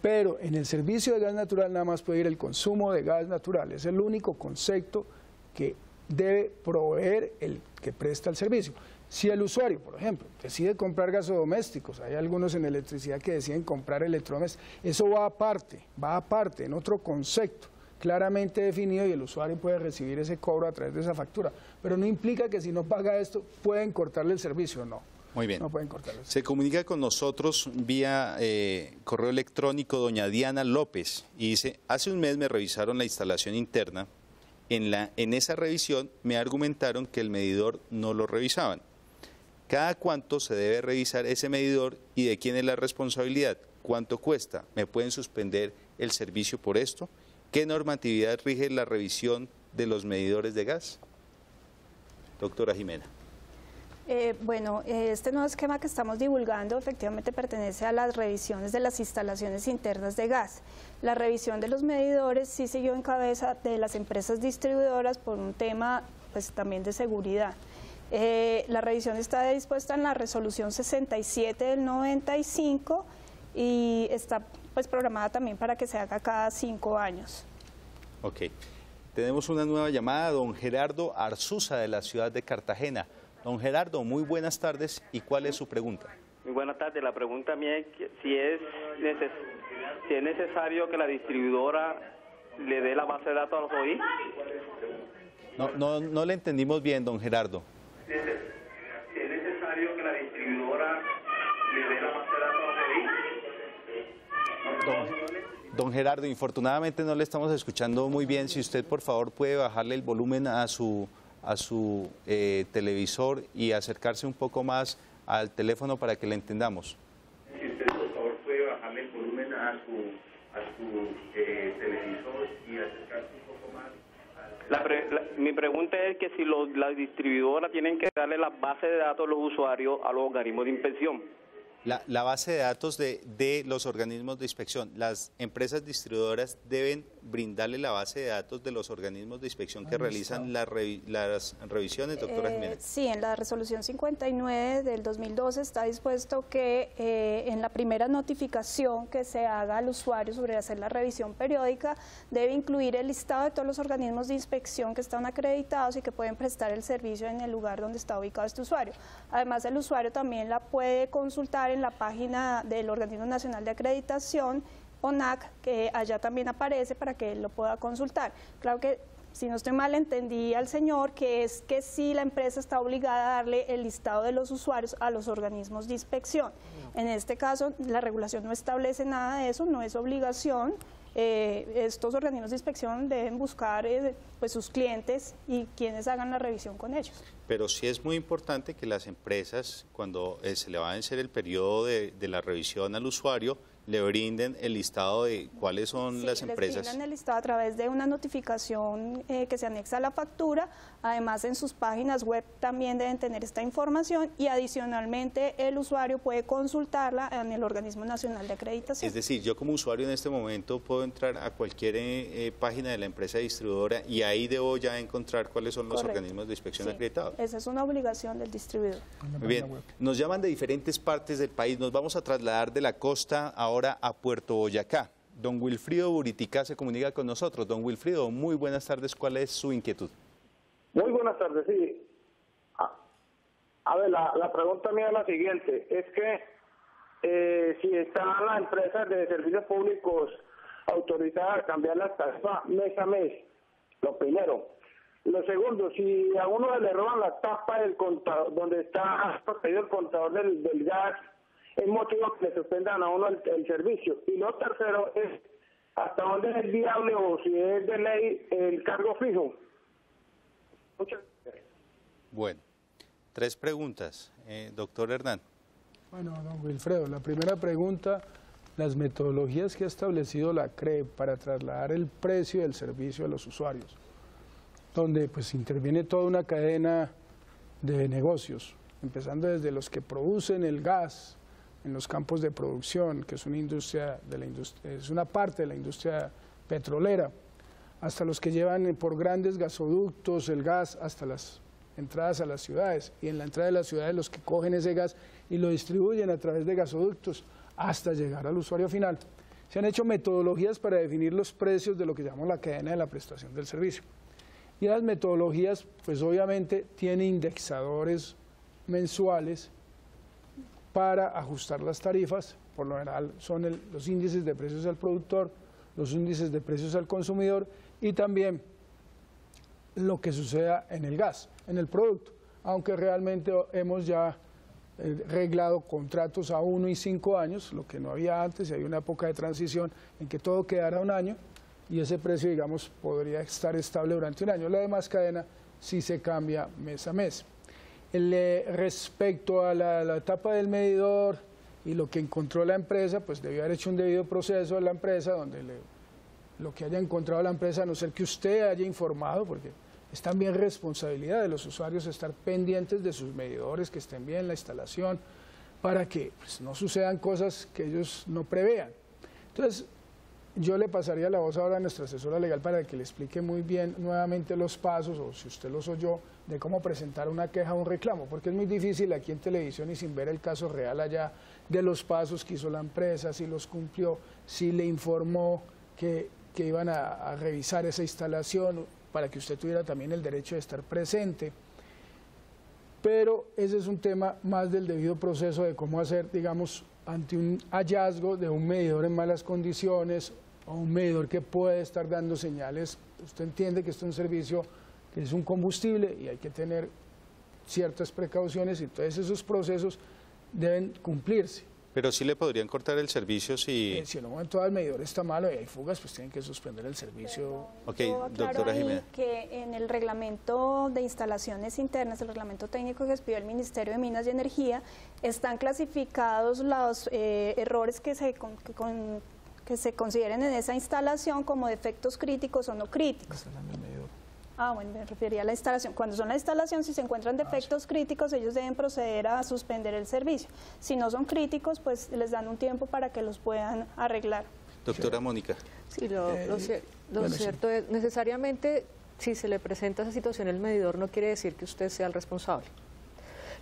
Pero en el servicio de gas natural nada más puede ir el consumo de gas natural. Es el único concepto que debe proveer el que presta el servicio. Si el usuario, por ejemplo, decide comprar gasodomésticos, hay algunos en electricidad que deciden comprar electrodomésticos, eso va aparte, en otro concepto claramente definido, y el usuario puede recibir ese cobro a través de esa factura. Pero no implica que si no paga esto pueden cortarle el servicio, no. Muy bien. No pueden cortarle. Se comunica con nosotros vía correo electrónico doña Diana López y dice: hace un mes me revisaron la instalación interna. En esa revisión me argumentaron que el medidor no lo revisaban. ¿Cada cuánto se debe revisar ese medidor y de quién es la responsabilidad? ¿Cuánto cuesta? ¿Me pueden suspender el servicio por esto? ¿Qué normatividad rige la revisión de los medidores de gas? Doctora Jimena. Bueno, este nuevo esquema que estamos divulgando efectivamente pertenece a las revisiones de las instalaciones internas de gas. La revisión de los medidores sí siguió en cabeza de las empresas distribuidoras por un tema pues también de seguridad. La revisión está dispuesta en la resolución 67 del 95 y está pues programada también para que se haga cada 5 años. Ok. Tenemos una nueva llamada, don Gerardo Arzuza, de la ciudad de Cartagena. Don Gerardo, muy buenas tardes. ¿Y cuál es su pregunta? Muy buenas tardes. La pregunta mía es si es necesario que la distribuidora le dé la base de datos a los OI. No le entendimos bien, don Gerardo. Si es necesario que la distribuidora le dé la base de datos a los OI. Don Gerardo, infortunadamente no le estamos escuchando muy bien. Si usted, por favor, puede bajarle el volumen a su televisor y acercarse un poco más al teléfono para que le entendamos. Si usted, por favor, puede bajarle el volumen a su televisor y acercarse un poco más. Mi pregunta es que si las distribuidoras tienen que darle la base de datos a los usuarios a los organismos de inspección. La base de datos de los organismos de inspección. Las empresas distribuidoras deben brindarle la base de datos de los organismos de inspección que realizan las revisiones, doctora Jiménez. Sí, en la resolución 59 del 2012 está dispuesto que en la primera notificación que se haga al usuario sobre hacer la revisión periódica debe incluir el listado de todos los organismos de inspección que están acreditados y que pueden prestar el servicio en el lugar donde está ubicado este usuario. Además, el usuario también la puede consultar en la página del Organismo Nacional de Acreditación, ONAC, que allá también aparece para que él lo pueda consultar. Claro que, si no estoy mal, entendí al señor que es que sí la empresa está obligada a darle el listado de los usuarios a los organismos de inspección. En este caso, la regulación no establece nada de eso, no es obligación. Estos organismos de inspección deben buscar pues sus clientes y quienes hagan la revisión con ellos. Pero sí es muy importante que las empresas, cuando se le va a vencer el periodo de la revisión al usuario, le brinden el listado de cuáles son las empresas. Les brindan el listado a través de una notificación que se anexa a la factura. Además, en sus páginas web también deben tener esta información y adicionalmente el usuario puede consultarla en el Organismo Nacional de Acreditación. Es decir, yo como usuario en este momento puedo entrar a cualquier página de la empresa distribuidora y ahí debo ya encontrar cuáles son los organismos de inspección acreditados. Esa es una obligación del distribuidor. Muy bien, nos llaman de diferentes partes del país, nos vamos a trasladar de la costa ahora a Puerto Boyacá. Don Wilfrido Buritica se comunica con nosotros. Don Wilfrido, muy buenas tardes, ¿cuál es su inquietud? Muy buenas tardes, sí. A ver, la pregunta mía es la siguiente, es que si están las empresas de servicios públicos autorizadas a cambiar las tarifas mes a mes, lo primero. Lo segundo, si a uno le roban la tapa del contador, donde está protegido el contador del gas, es motivo que le suspendan a uno el servicio. Y lo tercero es hasta dónde es viable o si es de ley el cargo fijo. Muchas gracias. Bueno, 3 preguntas. Doctor Hernán. Bueno, don Wilfredo, la primera pregunta, las metodologías que ha establecido la CREP para trasladar el precio del servicio a los usuarios, donde pues interviene toda una cadena de negocios, empezando desde los que producen el gas en los campos de producción, que es una parte de la industria petrolera, hasta los que llevan por grandes gasoductos el gas hasta las entradas a las ciudades, y en la entrada de las ciudades los que cogen ese gas y lo distribuyen a través de gasoductos hasta llegar al usuario final. Se han hecho metodologías para definir los precios de lo que llamamos la cadena de la prestación del servicio. Y las metodologías, pues obviamente, tienen indexadores mensuales para ajustar las tarifas. Por lo general son los índices de precios al productor, los índices de precios al consumidor y también lo que suceda en el gas, en el producto. Aunque realmente hemos ya reglado contratos a 1 y 5 años, lo que no había antes, y hay una época de transición en que todo quedara 1 año y ese precio, digamos, podría estar estable durante 1 año. La demás cadena sí se cambia mes a mes. Respecto a la etapa del medidor y lo que encontró la empresa, pues debió haber hecho un debido proceso a la empresa, donde lo que haya encontrado la empresa, a no ser que usted haya informado, porque es también responsabilidad de los usuarios estar pendientes de sus medidores, que estén bien en la instalación, para que pues, no sucedan cosas que ellos no prevean. Entonces, yo le pasaría la voz ahora a nuestra asesora legal para que le explique muy bien nuevamente los pasos, o si usted los oyó, de cómo presentar una queja o un reclamo, porque es muy difícil aquí en televisión y sin ver el caso real allá de los pasos que hizo la empresa, si los cumplió, si le informó que iban a revisar esa instalación, para que usted tuviera también el derecho de estar presente. Pero ese es un tema más del debido proceso de cómo hacer, digamos, ante un hallazgo de un medidor en malas condiciones o un medidor que puede estar dando señales. Usted entiende que esto es un servicio que es un combustible y hay que tener ciertas precauciones, y entonces esos procesos deben cumplirse. Pero sí le podrían cortar el servicio si... Si en un momento el medidor está malo y hay fugas, pues tienen que suspender el servicio. Ok, doctora Jimena. Que en el reglamento de instalaciones internas, el reglamento técnico que expidió el Ministerio de Minas y Energía, están clasificados los errores que se consideren en esa instalación como defectos críticos o no críticos. Bueno, me refería a la instalación. Cuando son la instalación, si se encuentran defectos críticos, ellos deben proceder a suspender el servicio. Si no son críticos, pues les dan un tiempo para que los puedan arreglar. Doctora Mónica. Sí, lo cierto es, necesariamente, si se le presenta esa situación el medidor, no quiere decir que usted sea el responsable.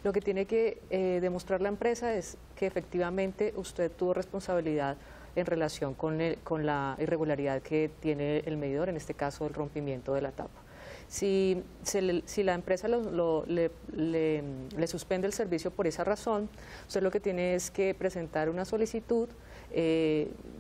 Lo que tiene que demostrar la empresa es que efectivamente usted tuvo responsabilidad en relación con la irregularidad que tiene el medidor, en este caso el rompimiento de la tapa. Si la empresa le suspende el servicio por esa razón, usted lo que tiene es que presentar una solicitud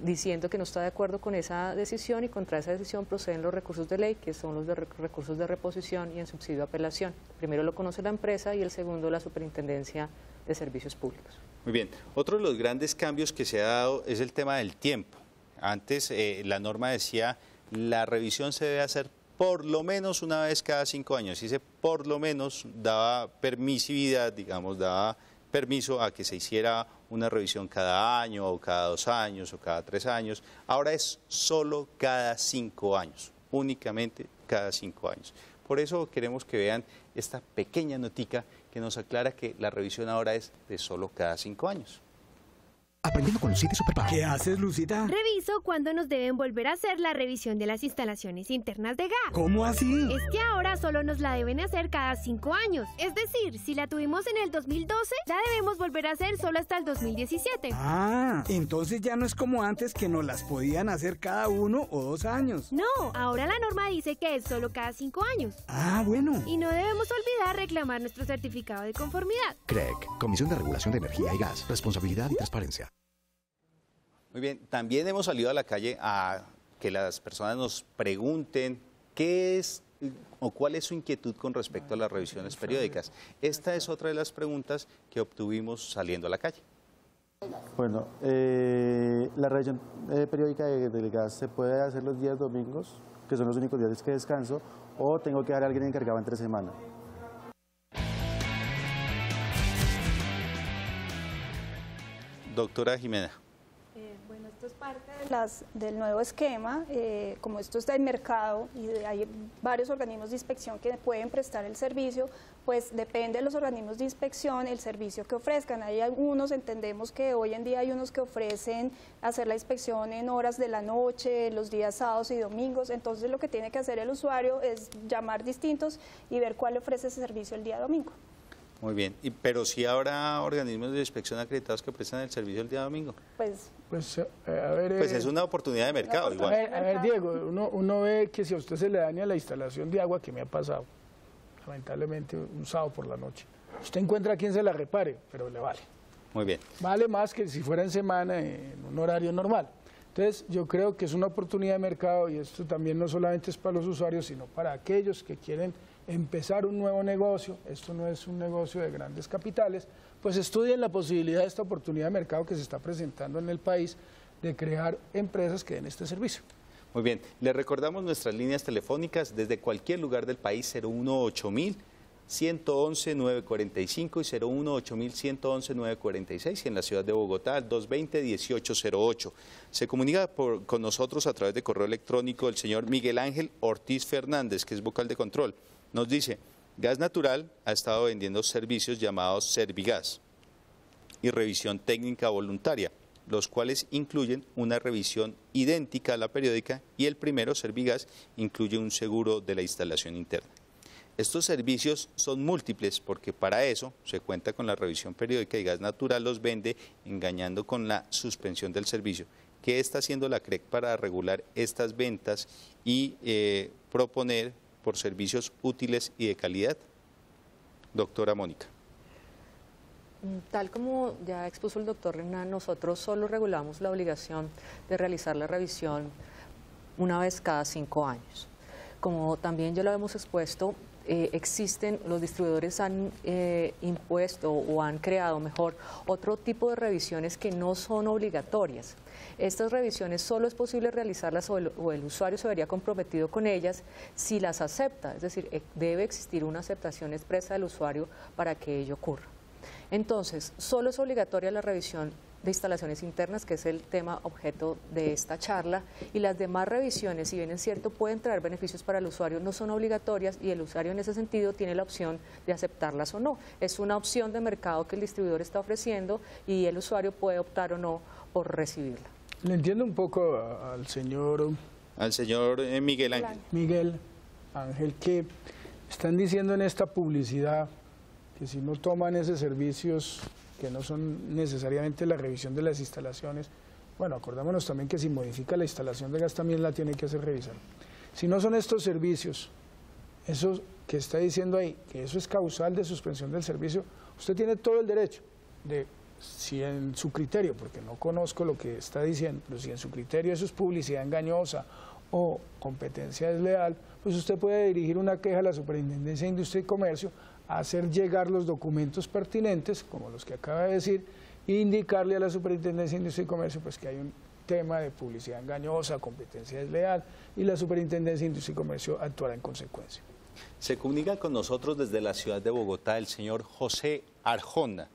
diciendo que no está de acuerdo con esa decisión, y contra esa decisión proceden los recursos de ley, que son los recursos de reposición y en subsidio de apelación. Primero lo conoce la empresa y el segundo la Superintendencia de Servicios Públicos. Muy bien. Otro de los grandes cambios que se ha dado es el tema del tiempo. Antes la norma decía la revisión se debe hacer por lo menos una vez cada 5 años. Dice por lo menos, daba permisividad, digamos, daba permiso a que se hiciera una revisión cada año o cada 2 años o cada 3 años. Ahora es solo cada 5 años, únicamente cada 5 años. Por eso queremos que vean esta pequeña notica que nos aclara que la revisión ahora es de solo cada 5 años. Aprendiendo con Lucita y Superpower. ¿Qué haces, Lucita? Reviso cuándo nos deben volver a hacer la revisión de las instalaciones internas de gas. ¿Cómo así? Es que ahora solo nos la deben hacer cada 5 años. Es decir, si la tuvimos en el 2012, la debemos volver a hacer solo hasta el 2017. Entonces ya no es como antes, que nos las podían hacer cada 1 o 2 años. No, ahora la norma dice que es solo cada 5 años. Bueno. Y no debemos olvidar reclamar nuestro certificado de conformidad. CREC, Comisión de Regulación de Energía y Gas, Responsabilidad y Transparencia. Muy bien, también hemos salido a la calle a que las personas nos pregunten qué es o cuál es su inquietud con respecto a las revisiones periódicas. Esta es otra de las preguntas que obtuvimos saliendo a la calle. Bueno, la revisión periódica del gas se puede hacer los días domingos, que son los únicos días que descanso, o tengo que dar a alguien encargado entre semana. Doctora Jimena. Buenas Esto es parte del nuevo esquema, como esto está en mercado y hay varios organismos de inspección que pueden prestar el servicio, pues depende de los organismos de inspección el servicio que ofrezcan. Hay algunos, entendemos que hoy en día hay unos que ofrecen hacer la inspección en horas de la noche, los días sábados y domingos, entonces lo que tiene que hacer el usuario es llamar distintos y ver cuál ofrece ese servicio el día domingo. Muy bien, pero sí habrá organismos de inspección acreditados que prestan el servicio el día domingo. Pues es una oportunidad de mercado igual. A ver, Diego, uno ve que si a usted se le daña la instalación de agua, que me ha pasado, lamentablemente un sábado por la noche, usted encuentra a quien se la repare, pero le vale. Muy bien. Vale más que si fuera en semana, en un horario normal. Entonces, yo creo que es una oportunidad de mercado y esto también no solamente es para los usuarios, sino para aquellos que quieren empezar un nuevo negocio. Esto no es un negocio de grandes capitales, pues estudien la posibilidad de esta oportunidad de mercado que se está presentando en el país de crear empresas que den este servicio. Muy bien, les recordamos nuestras líneas telefónicas desde cualquier lugar del país, 018.000 111-945 y 018.111-946 y en la ciudad de Bogotá, 220-1808. Se comunica con nosotros a través de correo electrónico el señor Miguel Ángel Ortiz Fernández, que es vocal de control. Nos dice, Gas Natural ha estado vendiendo servicios llamados Servigas y revisión técnica voluntaria, los cuales incluyen una revisión idéntica a la periódica y el primero, Servigas, incluye un seguro de la instalación interna. Estos servicios son múltiples porque para eso se cuenta con la revisión periódica y Gas Natural los vende engañando con la suspensión del servicio. ¿Qué está haciendo la CREC para regular estas ventas y proponer por servicios útiles y de calidad? Doctora Mónica. Tal como ya expuso el doctor Renan, nosotros solo regulamos la obligación de realizar la revisión una vez cada 5 años. Como también ya lo hemos expuesto, los distribuidores han impuesto o han creado, mejor, otro tipo de revisiones que no son obligatorias. Estas revisiones solo es posible realizarlas o el usuario se vería comprometido con ellas si las acepta, es decir, debe existir una aceptación expresa del usuario para que ello ocurra. Entonces, solo es obligatoria la revisión de instalaciones internas, que es el tema objeto de esta charla, y las demás revisiones, si bien es cierto, pueden traer beneficios para el usuario, no son obligatorias y el usuario en ese sentido tiene la opción de aceptarlas o no. Es una opción de mercado que el distribuidor está ofreciendo y el usuario puede optar o no por recibirla. Le entiendo un poco al señor Miguel Ángel. Miguel Ángel, que están diciendo en esta publicidad que si no toman esos servicios que no son necesariamente la revisión de las instalaciones, bueno, acordémonos también que si modifica la instalación de gas también la tiene que hacer revisar. Si no son estos servicios, eso que está diciendo ahí, que eso es causal de suspensión del servicio, usted tiene todo el derecho de, si en su criterio, porque no conozco lo que está diciendo, pero si en su criterio eso es publicidad engañosa o competencia desleal, pues usted puede dirigir una queja a la Superintendencia de Industria y Comercio, hacer llegar los documentos pertinentes, como los que acaba de decir, e indicarle a la Superintendencia de Industria y Comercio pues, que hay un tema de publicidad engañosa, competencia desleal, y la Superintendencia de Industria y Comercio actuará en consecuencia. Se comunica con nosotros desde la ciudad de Bogotá el señor José Arjona.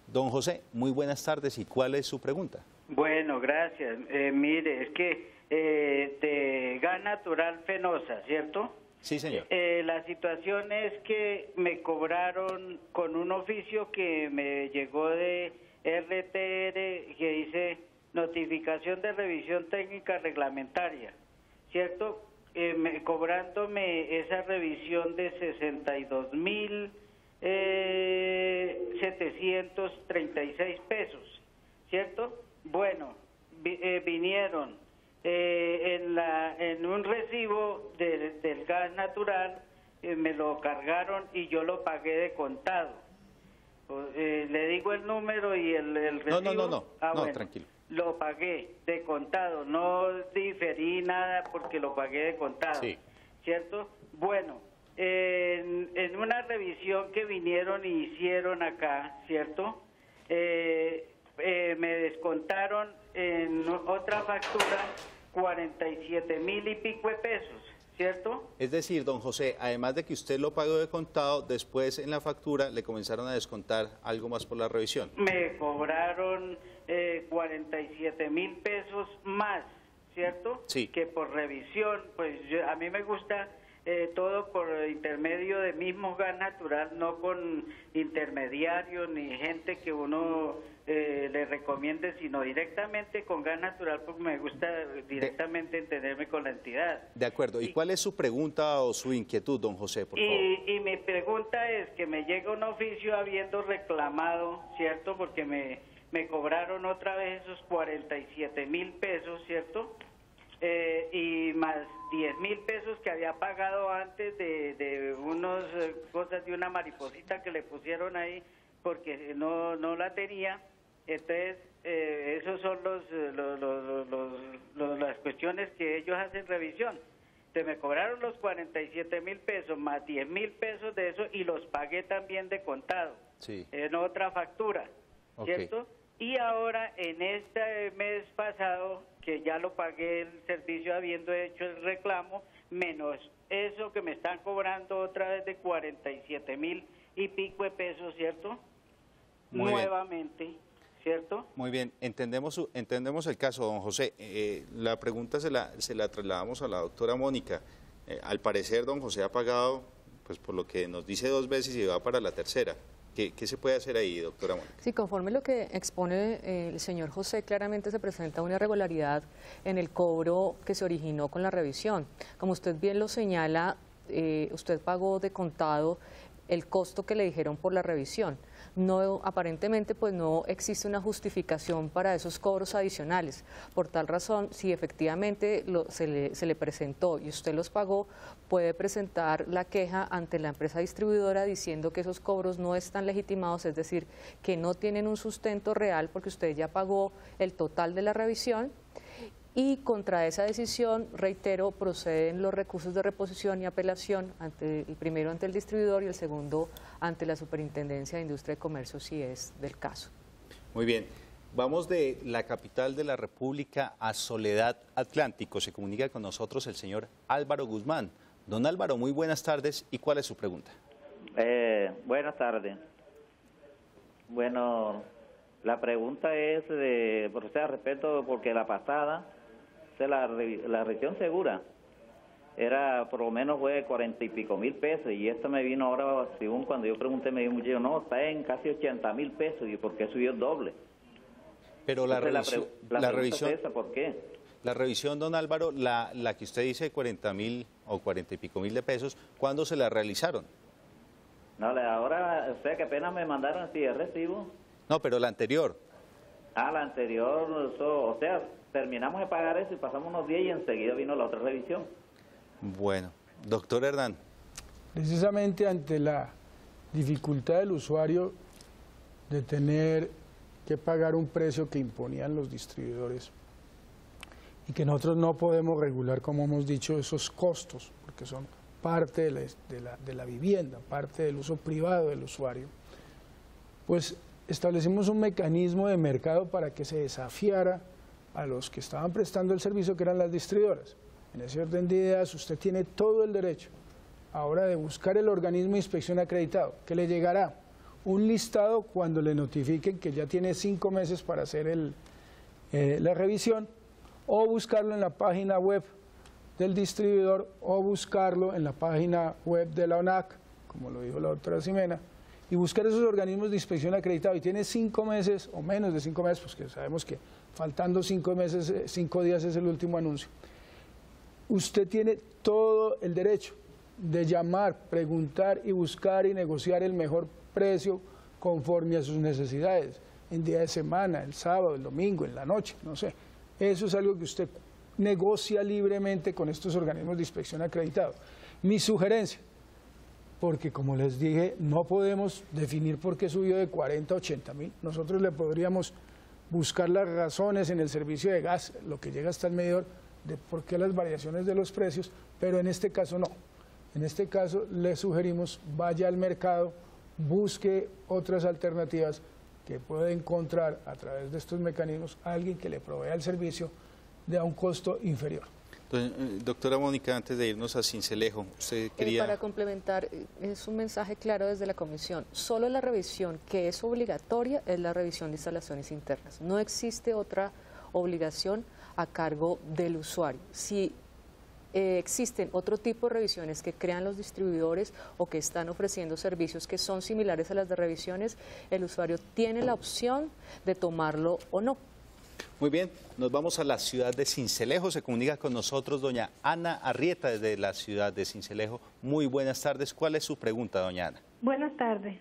Don José, muy buenas tardes, ¿y cuál es su pregunta? Bueno, gracias. Mire, es que de Gas Natural Fenosa, ¿cierto? Sí, señor. La situación es que me cobraron con un oficio que me llegó de RTR que dice notificación de revisión técnica reglamentaria, ¿cierto? Cobrándome esa revisión de 62.736 pesos, ¿cierto? Bueno, vinieron en un recibo del gas natural, me lo cargaron y yo lo pagué de contado. Le digo el número y el recibo. No, bueno, tranquilo. Lo pagué de contado, no diferí nada porque lo pagué de contado, sí. ¿Cierto? Bueno, en una revisión que vinieron y hicieron acá, ¿cierto? Me descontaron en otra factura 47.000 y pico de pesos, ¿cierto? Es decir, don José, además de que usted lo pagó de contado, después en la factura le comenzaron a descontar algo más por la revisión. Me cobraron 47.000 pesos más, ¿cierto? Sí. Que por revisión, pues a mí me gusta todo por intermedio de mismo gas natural, no con intermediarios ni gente que uno le recomiende, sino directamente con gas natural, porque me gusta directamente entenderme con la entidad. De acuerdo. ¿Y cuál es su pregunta o su inquietud, don José, por favor? Y mi pregunta es que me llega un oficio habiendo reclamado, ¿cierto? Porque me cobraron otra vez esos 47.000 pesos, ¿cierto? Y más 10.000 pesos que había pagado antes de unas cosas de una mariposita que le pusieron ahí porque no la tenía. Entonces, esos son las cuestiones que ellos hacen revisión. Entonces, me cobraron los 47.000 pesos más 10.000 pesos de eso y los pagué también de contado, sí, en otra factura, ¿cierto? Y ahora, en este mes pasado, que ya lo pagué el servicio habiendo hecho el reclamo, menos eso que me están cobrando otra vez de 47.000 y pico de pesos, ¿cierto? Muy nuevamente, bien. ¿Cierto? Muy bien, entendemos el caso, don José. La pregunta se la trasladamos a la doctora Mónica. Al parecer, don José ha pagado, pues por lo que nos dice 2 veces y va para la tercera. ¿Qué se puede hacer ahí, doctora Mónica? Sí, conforme lo que expone el señor José, claramente se presenta una irregularidad en el cobro que se originó con la revisión. Como usted bien lo señala, usted pagó de contado el costo que le dijeron por la revisión. No, aparentemente pues no existe una justificación para esos cobros adicionales. Por tal razón, si efectivamente se le presentó y usted los pagó, puede presentar la queja ante la empresa distribuidora diciendo que esos cobros no están legitimados, es decir, que no tienen un sustento real porque usted ya pagó el total de la revisión. Y contra esa decisión, reitero, proceden los recursos de reposición y apelación, el primero ante el distribuidor y el segundo ante la Superintendencia de Industria y Comercio, si es del caso. Muy bien. Vamos de la capital de la República a Soledad Atlántico. Se comunica con nosotros el señor Álvaro Guzmán. Don Álvaro, muy buenas tardes. ¿Y cuál es su pregunta? Buenas tardes. Bueno, la pregunta es respecto, porque la pasada, la revisión segura era, por lo menos fue 40 y pico mil pesos, y esto me vino ahora, según cuando yo pregunté, me dijo un muchacho, no, está en casi 80.000 pesos, y ¿por qué subió el doble? Pero la revisión, es esa, ¿por qué? La revisión, don Álvaro, la que usted dice 40.000 o 40 y pico mil de pesos, ¿cuándo se la realizaron? No, ahora, o sea, que apenas me mandaron así el recibo. No, pero la anterior. La anterior, o sea, terminamos de pagar eso y pasamos unos días y enseguida vino la otra revisión. Bueno, doctor Hernán. Precisamente ante la dificultad del usuario de tener que pagar un precio que imponían los distribuidores y que nosotros no podemos regular, como hemos dicho, esos costos, porque son parte de la vivienda, parte del uso privado del usuario, pues establecimos un mecanismo de mercado para que se desafiara a los que estaban prestando el servicio, que eran las distribuidoras. En ese orden de ideas, usted tiene todo el derecho ahora de buscar el organismo de inspección acreditado, que le llegará un listado cuando le notifiquen que ya tiene 5 meses para hacer la revisión, o buscarlo en la página web del distribuidor, o buscarlo en la página web de la ONAC, como lo dijo la doctora Ximena, y buscar esos organismos de inspección acreditados. Y tiene 5 meses o menos de 5 meses, pues que sabemos que faltando 5 meses, 5 días es el último anuncio. Usted tiene todo el derecho de llamar, preguntar y buscar y negociar el mejor precio conforme a sus necesidades, en día de semana, el sábado, el domingo, en la noche, no sé. Eso es algo que usted negocia libremente con estos organismos de inspección acreditados. Mi sugerencia, porque como les dije, no podemos definir por qué subió de 40 a 80 mil. Nosotros le podríamos buscar las razones en el servicio de gas, lo que llega hasta el medidor, de por qué las variaciones de los precios, pero en este caso no. En este caso le sugerimos vaya al mercado, busque otras alternativas que puede encontrar a través de estos mecanismos a alguien que le provea el servicio de a un costo inferior. Doctora Mónica, antes de irnos a Sincelejo, usted quería... Para complementar, es un mensaje claro desde la Comisión. Solo la revisión que es obligatoria es la revisión de instalaciones internas. No existe otra obligación a cargo del usuario. Si existen otro tipo de revisiones que crean los distribuidores o que están ofreciendo servicios que son similares a las de revisiones, el usuario tiene la opción de tomarlo o no. Muy bien, nos vamos a la ciudad de Sincelejo. Se comunica con nosotros doña Ana Arrieta desde la ciudad de Sincelejo. Muy buenas tardes. ¿Cuál es su pregunta, doña Ana? Buenas tardes.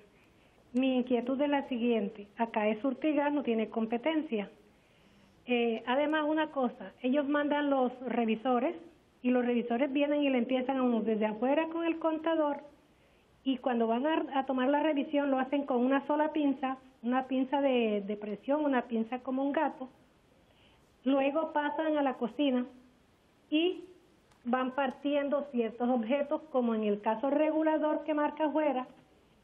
Mi inquietud es la siguiente. Acá es Surtigas, no tiene competencia. Además, una cosa, ellos mandan los revisores y los revisores vienen y le empiezan a uno desde afuera con el contador, y cuando van a tomar la revisión lo hacen con una sola pinza, una pinza de presión, una pinza como un gato. Luego pasan a la cocina y van partiendo ciertos objetos, como en el caso regulador que marca afuera.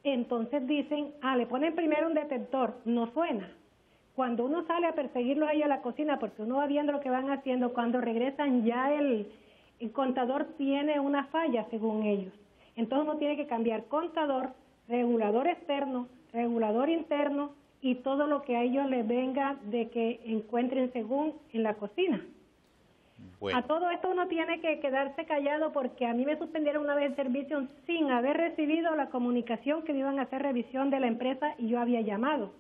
Entonces dicen, le ponen primero un detector, no suena. Cuando uno sale a perseguirlos a ellos a la cocina, porque uno va viendo lo que van haciendo, cuando regresan ya el contador tiene una falla según ellos. Entonces uno tiene que cambiar contador, regulador externo, regulador interno y todo lo que a ellos les venga de que encuentren según en la cocina. Bueno. A todo esto uno tiene que quedarse callado, porque a mí me suspendieron una vez el servicio sin haber recibido la comunicación que me iban a hacer revisión de la empresa y yo había llamado.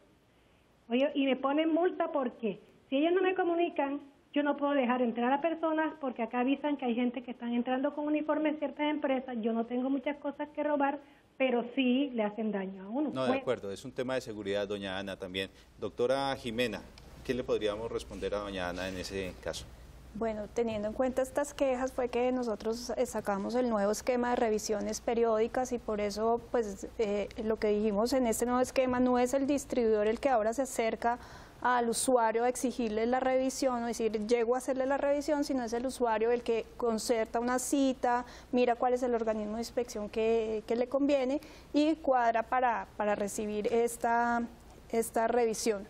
Oye, y me ponen multa porque si ellos no me comunican, yo no puedo dejar entrar a personas, porque acá avisan que hay gente que están entrando con uniforme en ciertas empresas. Yo no tengo muchas cosas que robar, pero sí le hacen daño a uno. No, de acuerdo, es un tema de seguridad, doña Ana, también. Doctora Jimena, ¿qué le podríamos responder a doña Ana en ese caso? Bueno, teniendo en cuenta estas quejas fue que nosotros sacamos el nuevo esquema de revisiones periódicas, y por eso pues lo que dijimos en este nuevo esquema, no es el distribuidor el que ahora se acerca al usuario a exigirle la revisión, o decir, llego a hacerle la revisión, sino es el usuario el que concerta una cita, mira cuál es el organismo de inspección que le conviene y cuadra para recibir esta revisión.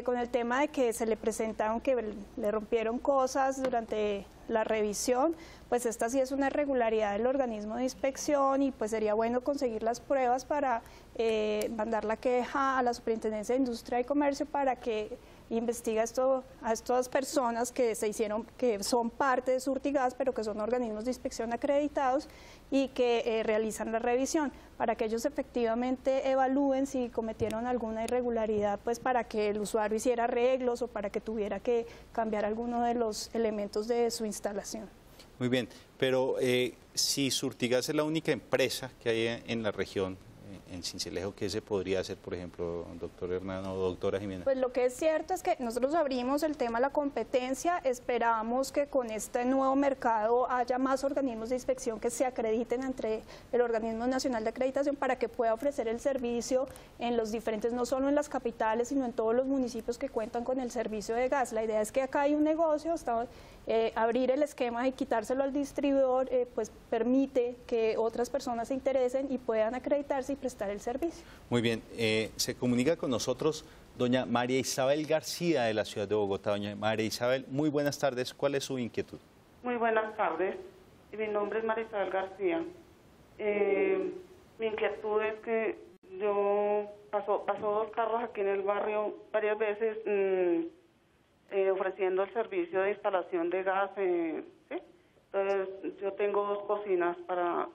Con el tema de que se le presentaron que le rompieron cosas durante la revisión, pues esta sí es una irregularidad del organismo de inspección, y pues sería bueno conseguir las pruebas para mandar la queja a la Superintendencia de Industria y Comercio para que investigue a estas personas que son parte de Surtigas, pero que son organismos de inspección acreditados y que realizan la revisión, para que ellos efectivamente evalúen si cometieron alguna irregularidad, pues para que el usuario hiciera arreglos o para que tuviera que cambiar alguno de los elementos de su instalación. Muy bien, pero si Surtigas es la única empresa que hay en la región, en Sincelejo, ¿qué se podría hacer, por ejemplo, doctor Hernán o doctora Jimena? Pues lo que es cierto es que nosotros abrimos el tema de la competencia, esperamos que con este nuevo mercado haya más organismos de inspección que se acrediten entre el Organismo Nacional de Acreditación para que pueda ofrecer el servicio en los diferentes, no solo en las capitales, sino en todos los municipios que cuentan con el servicio de gas. La idea es que acá hay un negocio, abrir el esquema y quitárselo al distribuidor, pues permite que otras personas se interesen y puedan acreditarse y prestar el servicio. Muy bien, se comunica con nosotros doña María Isabel García de la ciudad de Bogotá. Doña María Isabel, muy buenas tardes, ¿cuál es su inquietud? Muy buenas tardes, mi nombre es María Isabel García. Mi inquietud es que yo pasó 2 carros aquí en el barrio varias veces ofreciendo el servicio de instalación de gas, ¿sí? Entonces yo tengo 2 cocinas para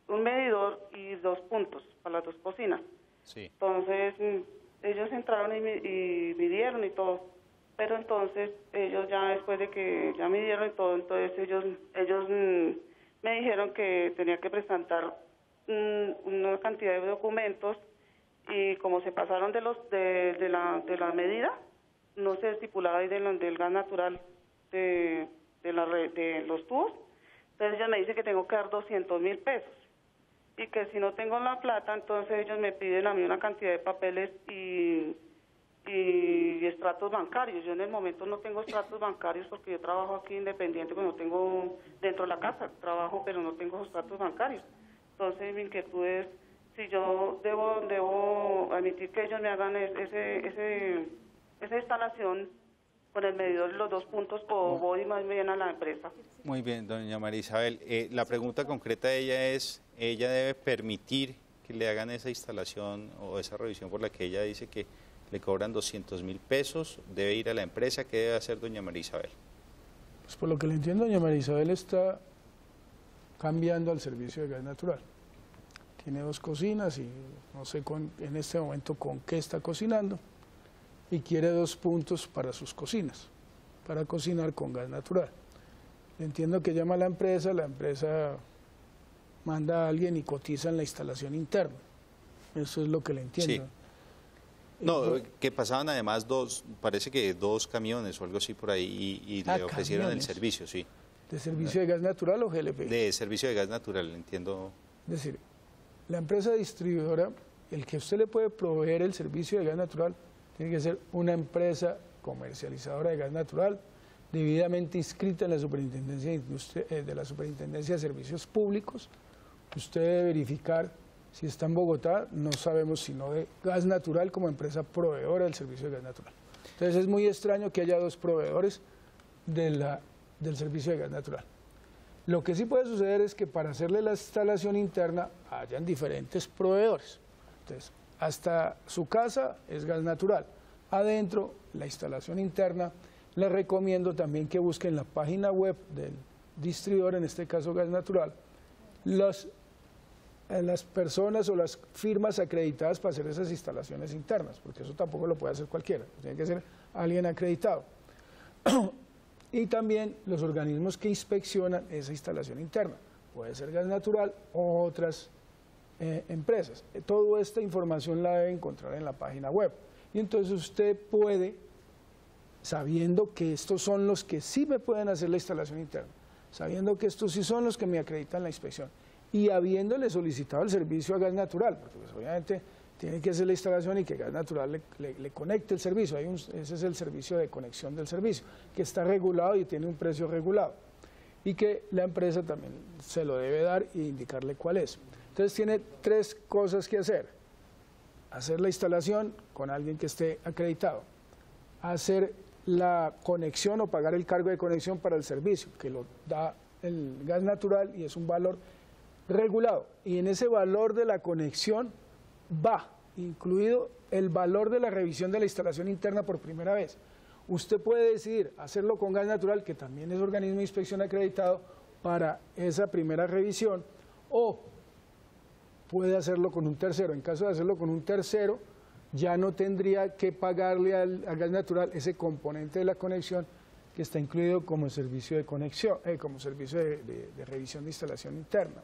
un medidor y 2 puntos para las 2 cocinas. Sí. Entonces ellos entraron y midieron y todo, pero entonces ellos ya después de que ya midieron y todo, entonces ellos me dijeron que tenía que presentar una cantidad de documentos, y como se pasaron de la medida, no se estipulaba ahí del gas natural de los tubos, entonces ellos me dicen que tengo que dar 200.000 pesos. Y que si no tengo la plata, entonces ellos me piden a mí una cantidad de papeles y extractos bancarios. Yo en el momento no tengo extractos bancarios porque yo trabajo aquí independiente, pues no tengo dentro de la casa, trabajo pero no tengo extractos bancarios. Entonces mi inquietud es si yo debo admitir que ellos me hagan esa instalación con el medidor los 2 puntos o voy más bien a la empresa. Muy bien, doña María Isabel. La pregunta concreta de ella es, ¿ella debe permitir que le hagan esa instalación o esa revisión por la que ella dice que le cobran 200.000 pesos? ¿Debe ir a la empresa? ¿Qué debe hacer doña María Isabel? Pues por lo que le entiendo, doña María Isabel está cambiando al servicio de gas natural. Tiene 2 cocinas y no sé en este momento con qué está cocinando, y quiere 2 puntos para sus cocinas, para cocinar con gas natural. Entiendo que llama a la empresa manda a alguien y cotiza en la instalación interna. Eso es lo que le entiendo. Sí. No, que pasaban además parece que 2 camiones o algo así por ahí y le ofrecieron camiones. El servicio, sí. ¿De servicio de gas natural o GLP? De servicio de gas natural, entiendo. Es decir, la empresa distribuidora, el que usted le puede proveer el servicio de gas natural, tiene que ser una empresa comercializadora de gas natural, debidamente inscrita en la Superintendencia de Servicios Públicos. Usted debe verificar si está en Bogotá, no sabemos si no de gas natural como empresa proveedora del servicio de gas natural. Entonces es muy extraño que haya 2 proveedores del servicio de gas natural. Lo que sí puede suceder es que para hacerle la instalación interna hayan diferentes proveedores. Entonces, hasta su casa es gas natural. Adentro, la instalación interna, les recomiendo también que busquen la página web del distribuidor, en este caso gas natural, las personas o las firmas acreditadas para hacer esas instalaciones internas, porque eso tampoco lo puede hacer cualquiera, tiene que ser alguien acreditado. Y también los organismos que inspeccionan esa instalación interna, puede ser gas natural o otras empresas. Toda esta información la debe encontrar en la página web. Y entonces usted puede, sabiendo que estos son los que sí me pueden hacer la instalación interna, sabiendo que estos sí son los que me acreditan la inspección, y habiéndole solicitado el servicio a gas natural, porque pues obviamente tiene que hacer la instalación y que gas natural le conecte el servicio. Ese es el servicio de conexión del servicio, que está regulado y tiene un precio regulado, y que la empresa también se lo debe dar e indicarle cuál es. Entonces tiene 3 cosas que hacer: hacer la instalación con alguien que esté acreditado, hacer la conexión o pagar el cargo de conexión para el servicio, que lo da el gas natural y es un valor regulado, y en ese valor de la conexión va incluido el valor de la revisión de la instalación interna por primera vez. Usted puede decidir hacerlo con gas natural, que también es organismo de inspección acreditado para esa primera revisión, o puede hacerlo con un tercero. En caso de hacerlo con un tercero, ya no tendría que pagarle al gas natural ese componente de la conexión que está incluido como servicio de conexión, como servicio de revisión de instalación interna.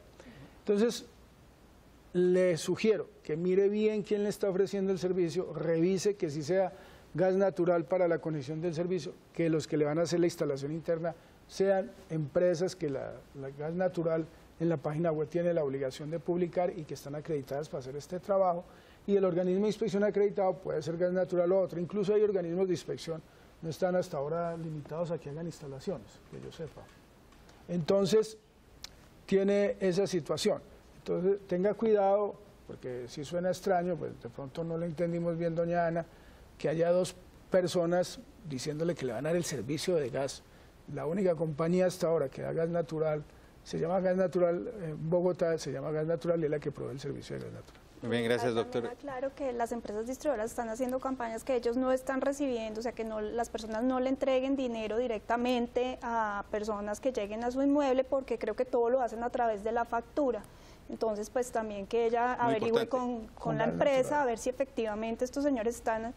Entonces, le sugiero que mire bien quién le está ofreciendo el servicio, revise que sí sea gas natural para la conexión del servicio, que los que le van a hacer la instalación interna sean empresas que la gas natural en la página web tiene la obligación de publicar y que están acreditadas para hacer este trabajo, y el organismo de inspección acreditado puede ser gas natural o otro. Incluso hay organismos de inspección, no están hasta ahora limitados a que hagan instalaciones, que yo sepa. Entonces, tiene esa situación. Entonces, tenga cuidado, porque si suena extraño, pues de pronto no lo entendimos bien, doña Ana, que haya 2 personas diciéndole que le van a dar el servicio de gas. La única compañía hasta ahora que da gas natural, se llama Gas Natural, en Bogotá se llama Gas Natural, y es la que provee el servicio de gas natural. Muy bien, gracias, doctor. Claro que las empresas distribuidoras están haciendo campañas que ellos no están recibiendo, o sea, que las personas no le entreguen dinero directamente a personas que lleguen a su inmueble, porque creo que todo lo hacen a través de la factura. Entonces, pues también que ella averigüe con la empresa a ver si efectivamente estos señores están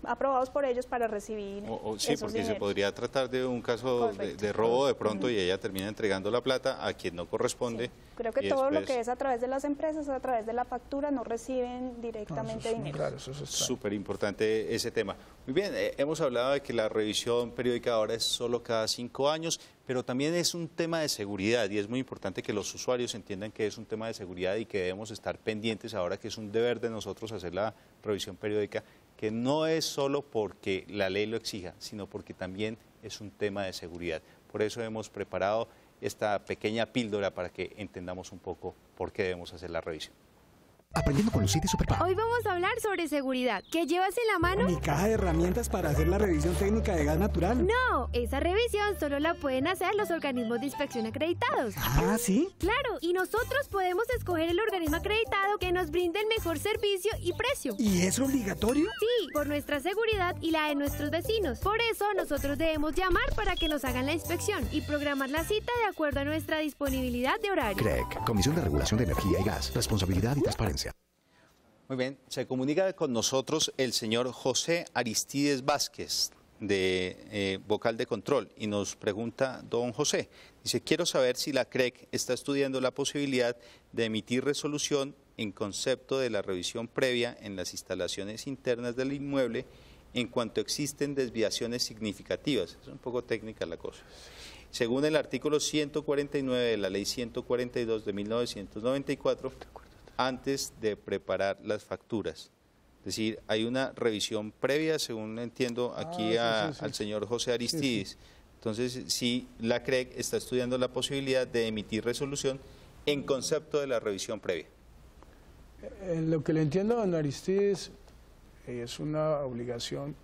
aprobados por ellos para recibir sí, porque dineros. Se podría tratar de un caso de robo de pronto, y ella termina entregando la plata a quien no corresponde. Sí. Creo que todo lo que es a través de las empresas, a través de la factura, no reciben directamente dinero. Claro, eso es súper importante ese tema. Muy bien, hemos hablado de que la revisión periódica ahora es solo cada 5 años, pero también es un tema de seguridad, y es muy importante que los usuarios entiendan que es un tema de seguridad y que debemos estar pendientes ahora, que es un deber de nosotros hacer la revisión periódica, que no es solo porque la ley lo exija, sino porque también es un tema de seguridad. Por eso hemos preparado esta pequeña píldora para que entendamos un poco por qué debemos hacer la revisión. Aprendiendo con Lucid y Superpower. Hoy vamos a hablar sobre seguridad. ¿Qué llevas en la mano? Mi caja de herramientas para hacer la revisión técnica de gas natural. No, esa revisión solo la pueden hacer los organismos de inspección acreditados. Ah, ¿sí? Claro, y nosotros podemos escoger el organismo acreditado que nos brinde el mejor servicio y precio. ¿Y es obligatorio? Sí, por nuestra seguridad y la de nuestros vecinos. Por eso nosotros debemos llamar para que nos hagan la inspección y programar la cita de acuerdo a nuestra disponibilidad de horario. CREG, Comisión de Regulación de Energía y Gas, Responsabilidad y Transparencia. Muy bien, se comunica con nosotros el señor José Aristides Vázquez, de Vocal de Control, y nos pregunta don José, dice, quiero saber si la CREG está estudiando la posibilidad de emitir resolución en concepto de la revisión previa en las instalaciones internas del inmueble en cuanto existen desviaciones significativas. Es un poco técnica la cosa. Según el artículo 149 de la Ley 142 de 1994, antes de preparar las facturas. Es decir, hay una revisión previa, según entiendo aquí al señor José Aristides. Sí. Entonces, sí, la CREG está estudiando la posibilidad de emitir resolución en concepto de la revisión previa. Lo que le entiendo a don Aristides es una obligación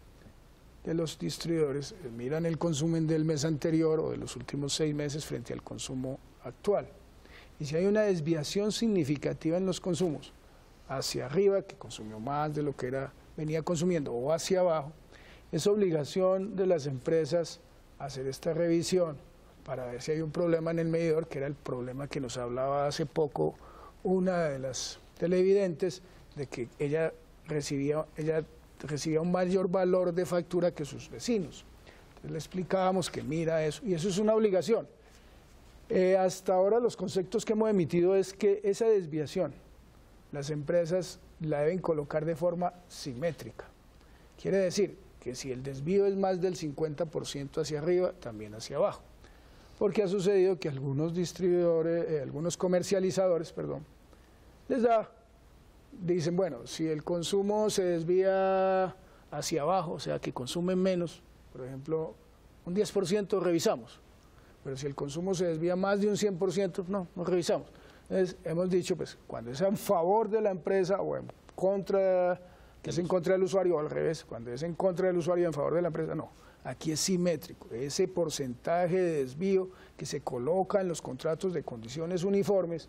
de los distribuidores. Miran el consumo del mes anterior o de los últimos 6 meses frente al consumo actual. Y si hay una desviación significativa en los consumos, hacia arriba, que consumió más de lo que venía consumiendo, o hacia abajo, es obligación de las empresas hacer esta revisión para ver si hay un problema en el medidor, que era el problema que nos hablaba hace poco una de las televidentes, de que ella recibía un mayor valor de factura que sus vecinos. Entonces le explicábamos que mira eso, y eso es una obligación. Hasta ahora los conceptos que hemos emitido es que esa desviación las empresas la deben colocar de forma simétrica. Quiere decir que si el desvío es más del 50% hacia arriba, también hacia abajo. Porque ha sucedido que algunos distribuidores, algunos comercializadores, dicen, bueno, si el consumo se desvía hacia abajo, o sea que consumen menos, por ejemplo, un 10% revisamos. Pero si el consumo se desvía más de un 100%, no revisamos. Entonces, hemos dicho, pues, cuando es en favor de la empresa o en contra, que es en contra del usuario, o al revés, cuando es en contra del usuario y en favor de la empresa, no. Aquí es simétrico. Ese porcentaje de desvío que se coloca en los contratos de condiciones uniformes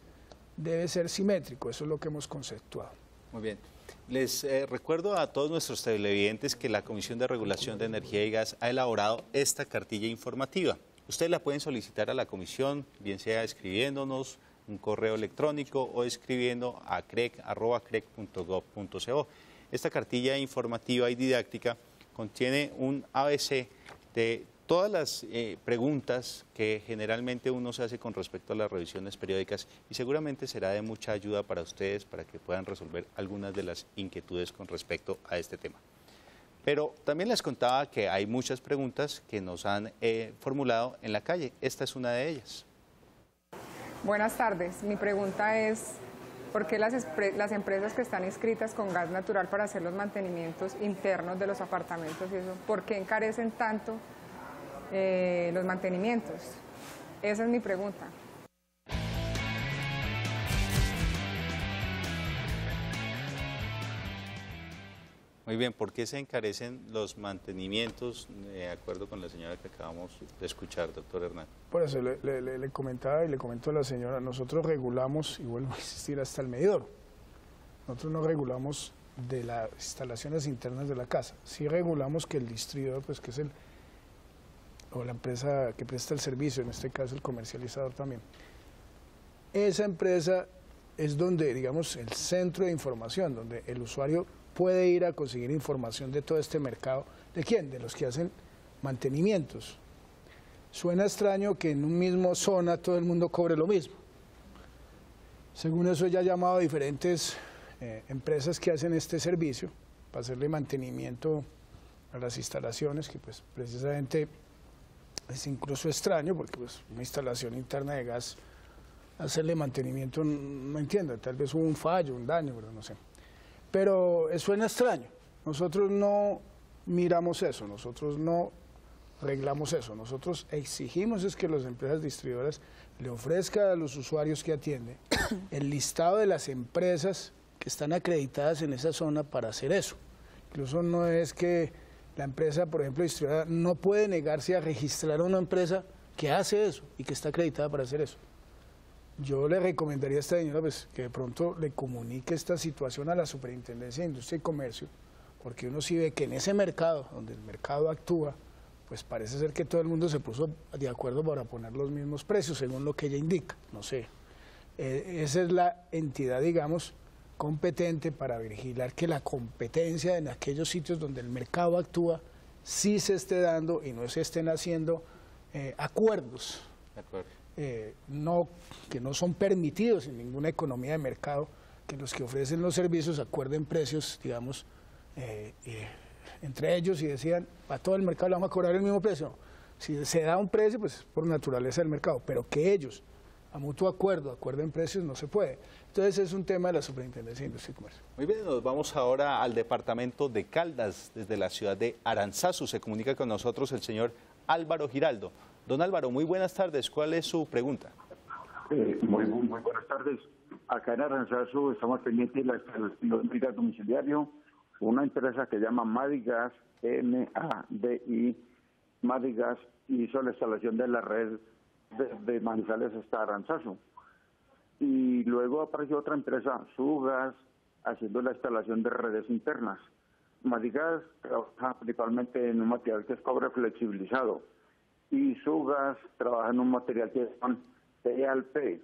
debe ser simétrico. Eso es lo que hemos conceptuado. Muy bien. Les recuerdo a todos nuestros televidentes que la Comisión de Regulación de Energía y Gas ha elaborado esta cartilla informativa. Ustedes la pueden solicitar a la comisión, bien sea escribiéndonos un correo electrónico o escribiendo a crec@crec.gov.co. Esta cartilla informativa y didáctica contiene un ABC de todas las preguntas que generalmente uno se hace con respecto a las revisiones periódicas y seguramente será de mucha ayuda para ustedes para que puedan resolver algunas de las inquietudes con respecto a este tema. Pero también les contaba que hay muchas preguntas que nos han formulado en la calle. Esta es una de ellas. Buenas tardes. Mi pregunta es, ¿por qué las empresas que están inscritas con gas natural para hacer los mantenimientos internos de los apartamentos y eso, por qué encarecen tanto los mantenimientos? Esa es mi pregunta. Muy bien, ¿por qué se encarecen los mantenimientos, de acuerdo con la señora que acabamos de escuchar, doctor Hernán? Por eso le comentaba y le comentó a la señora, nosotros regulamos, y vuelvo a insistir, hasta el medidor. Nosotros no regulamos de las instalaciones internas de la casa. Sí regulamos que el distribuidor, pues que es o la empresa que presta el servicio, en este caso el comercializador también. Esa empresa es donde, digamos, el centro de información, donde el usuario puede ir a conseguir información de todo este mercado. ¿De quién? De los que hacen mantenimientos. Suena extraño que en un mismo zona todo el mundo cobre lo mismo. Según eso ya ha llamado a diferentes empresas que hacen este servicio para hacerle mantenimiento a las instalaciones, que pues precisamente es incluso extraño porque pues una instalación interna de gas, hacerle mantenimiento, no entiendo, tal vez hubo un fallo, un daño, pero no sé. Pero suena extraño. Nosotros no miramos eso, nosotros no reglamos eso. Nosotros exigimos es que las empresas distribuidoras le ofrezcan a los usuarios que atienden el listado de las empresas que están acreditadas en esa zona para hacer eso. Incluso no es que la empresa, por ejemplo, distribuidora, no puede negarse a registrar a una empresa que hace eso y que está acreditada para hacer eso. Yo le recomendaría a esta señora pues, que de pronto le comunique esta situación a la Superintendencia de Industria y Comercio, porque uno sí ve que en ese mercado, donde el mercado actúa, pues parece ser que todo el mundo se puso de acuerdo para poner los mismos precios, según lo que ella indica, no sé. Esa es la entidad, digamos, competente para vigilar que la competencia en aquellos sitios donde el mercado actúa sí se esté dando y no se estén haciendo acuerdos. De acuerdo. Que no son permitidos en ninguna economía de mercado, que los que ofrecen los servicios acuerden precios, digamos, entre ellos y decían, a todo el mercado le vamos a cobrar el mismo precio. Si se da un precio, pues por naturaleza del mercado, pero que ellos, a mutuo acuerdo, acuerden precios, no se puede. Entonces es un tema de la Superintendencia de Industria y Comercio. Muy bien, nos vamos ahora al departamento de Caldas, desde la ciudad de Aranzazu. Se comunica con nosotros el señor Álvaro Giraldo. Don Álvaro, muy buenas tardes. ¿Cuál es su pregunta? Muy buenas tardes. Acá en Aranzazu estamos pendientes de la instalación de gas domiciliario. Una empresa que se llama Madigas, M-A-D-I, Madigas, hizo la instalación de la red de Manizales hasta Aranzazu. Y luego apareció otra empresa, Sugas, haciendo la instalación de redes internas. Madigas trabaja principalmente en un material que es cobre flexibilizado y Sugas trabaja en un material que es PLP.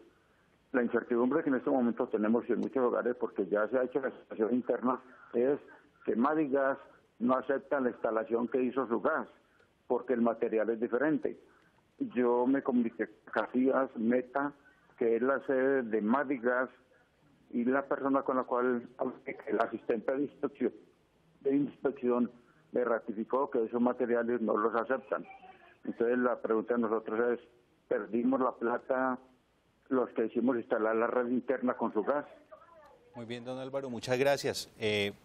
La incertidumbre que en este momento tenemos en muchos hogares, porque ya se ha hecho la instalación interna, es que Madigas no acepta la instalación que hizo Sugas, porque el material es diferente. Yo me comuniqué con Casillas Meta, que es la sede de Madigas, y la persona con la cual el asistente de inspección le ratificó que esos materiales no los aceptan. Entonces la pregunta de nosotros es, ¿perdimos la plata los que hicimos instalar la red interna con Sugas? Muy bien, don Álvaro, muchas gracias.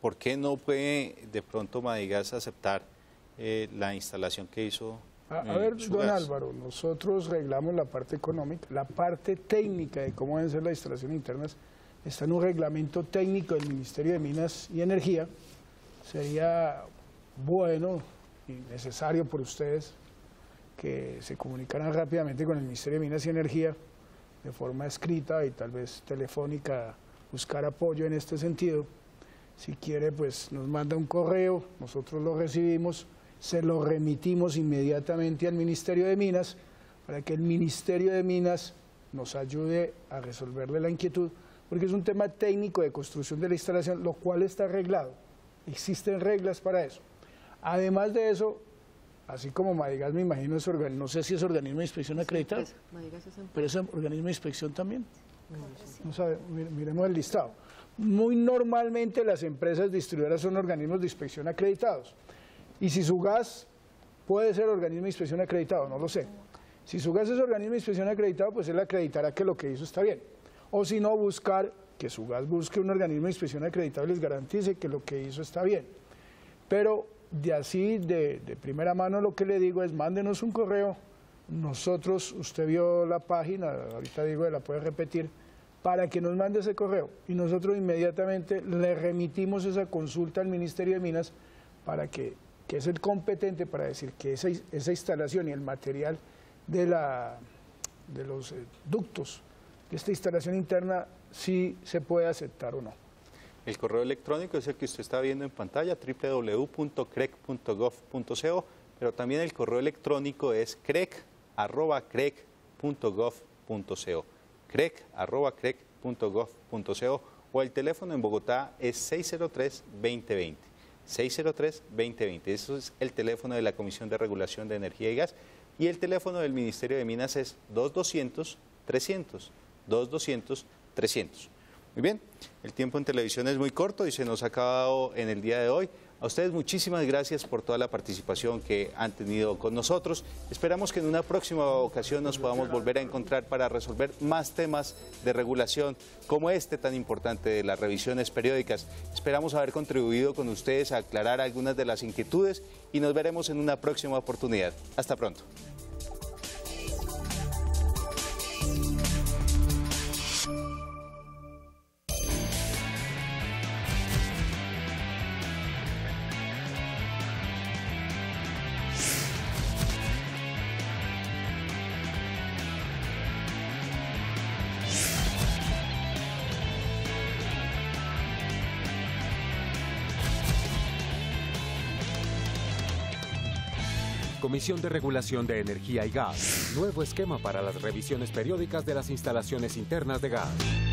¿Por qué no puede de pronto Madigas aceptar la instalación que hizo A ver, don Álvaro, nosotros reglamos la parte económica, la parte técnica de cómo deben ser las instalaciones internas está en un reglamento técnico del Ministerio de Minas y Energía. Sería bueno y necesario por ustedes que se comunicaran rápidamente con el Ministerio de Minas y Energía de forma escrita y tal vez telefónica, buscar apoyo en este sentido. Si quiere, pues nos manda un correo, nosotros lo recibimos, se lo remitimos inmediatamente al Ministerio de Minas para que el Ministerio de Minas nos ayude a resolverle la inquietud, porque es un tema técnico de construcción de la instalación, lo cual está arreglado. Existen reglas para eso. Además de eso, así como Madigas, me imagino, no sé si es organismo de inspección acreditado, pero es organismo de inspección también. No sabe, miremos el listado. Muy normalmente las empresas distribuidoras son organismos de inspección acreditados. Y si Sugas puede ser organismo de inspección acreditado, no lo sé. Si Sugas es organismo de inspección acreditado, pues él acreditará que lo que hizo está bien. O si no, buscar que Sugas busque un organismo de inspección acreditado y les garantice que lo que hizo está bien. Pero de primera mano lo que le digo es, mándenos un correo. Nosotros, usted vio la página, ahorita digo, la puede repetir, para que nos mande ese correo. Y nosotros inmediatamente le remitimos esa consulta al Ministerio de Minas para que es el competente para decir que esa instalación y el material de los ductos de esta instalación interna sí se puede aceptar o no. El correo electrónico es el que usted está viendo en pantalla, www.crec.gov.co, pero también el correo electrónico es crec@crec.gov.co, crec@crec.gov.co, o el teléfono en Bogotá es 603-2020. 603-2020, eso es el teléfono de la Comisión de Regulación de Energía y Gas, y el teléfono del Ministerio de Minas es 2200-300, 2200-300. Muy bien, el tiempo en televisión es muy corto y se nos ha acabado en el día de hoy. A ustedes muchísimas gracias por toda la participación que han tenido con nosotros. Esperamos que en una próxima ocasión nos podamos volver a encontrar para resolver más temas de regulación como este tan importante de las revisiones periódicas. Esperamos haber contribuido con ustedes a aclarar algunas de las inquietudes y nos veremos en una próxima oportunidad. Hasta pronto. Comisión de Regulación de Energía y Gas. Nuevo esquema para las revisiones periódicas de las instalaciones internas de gas.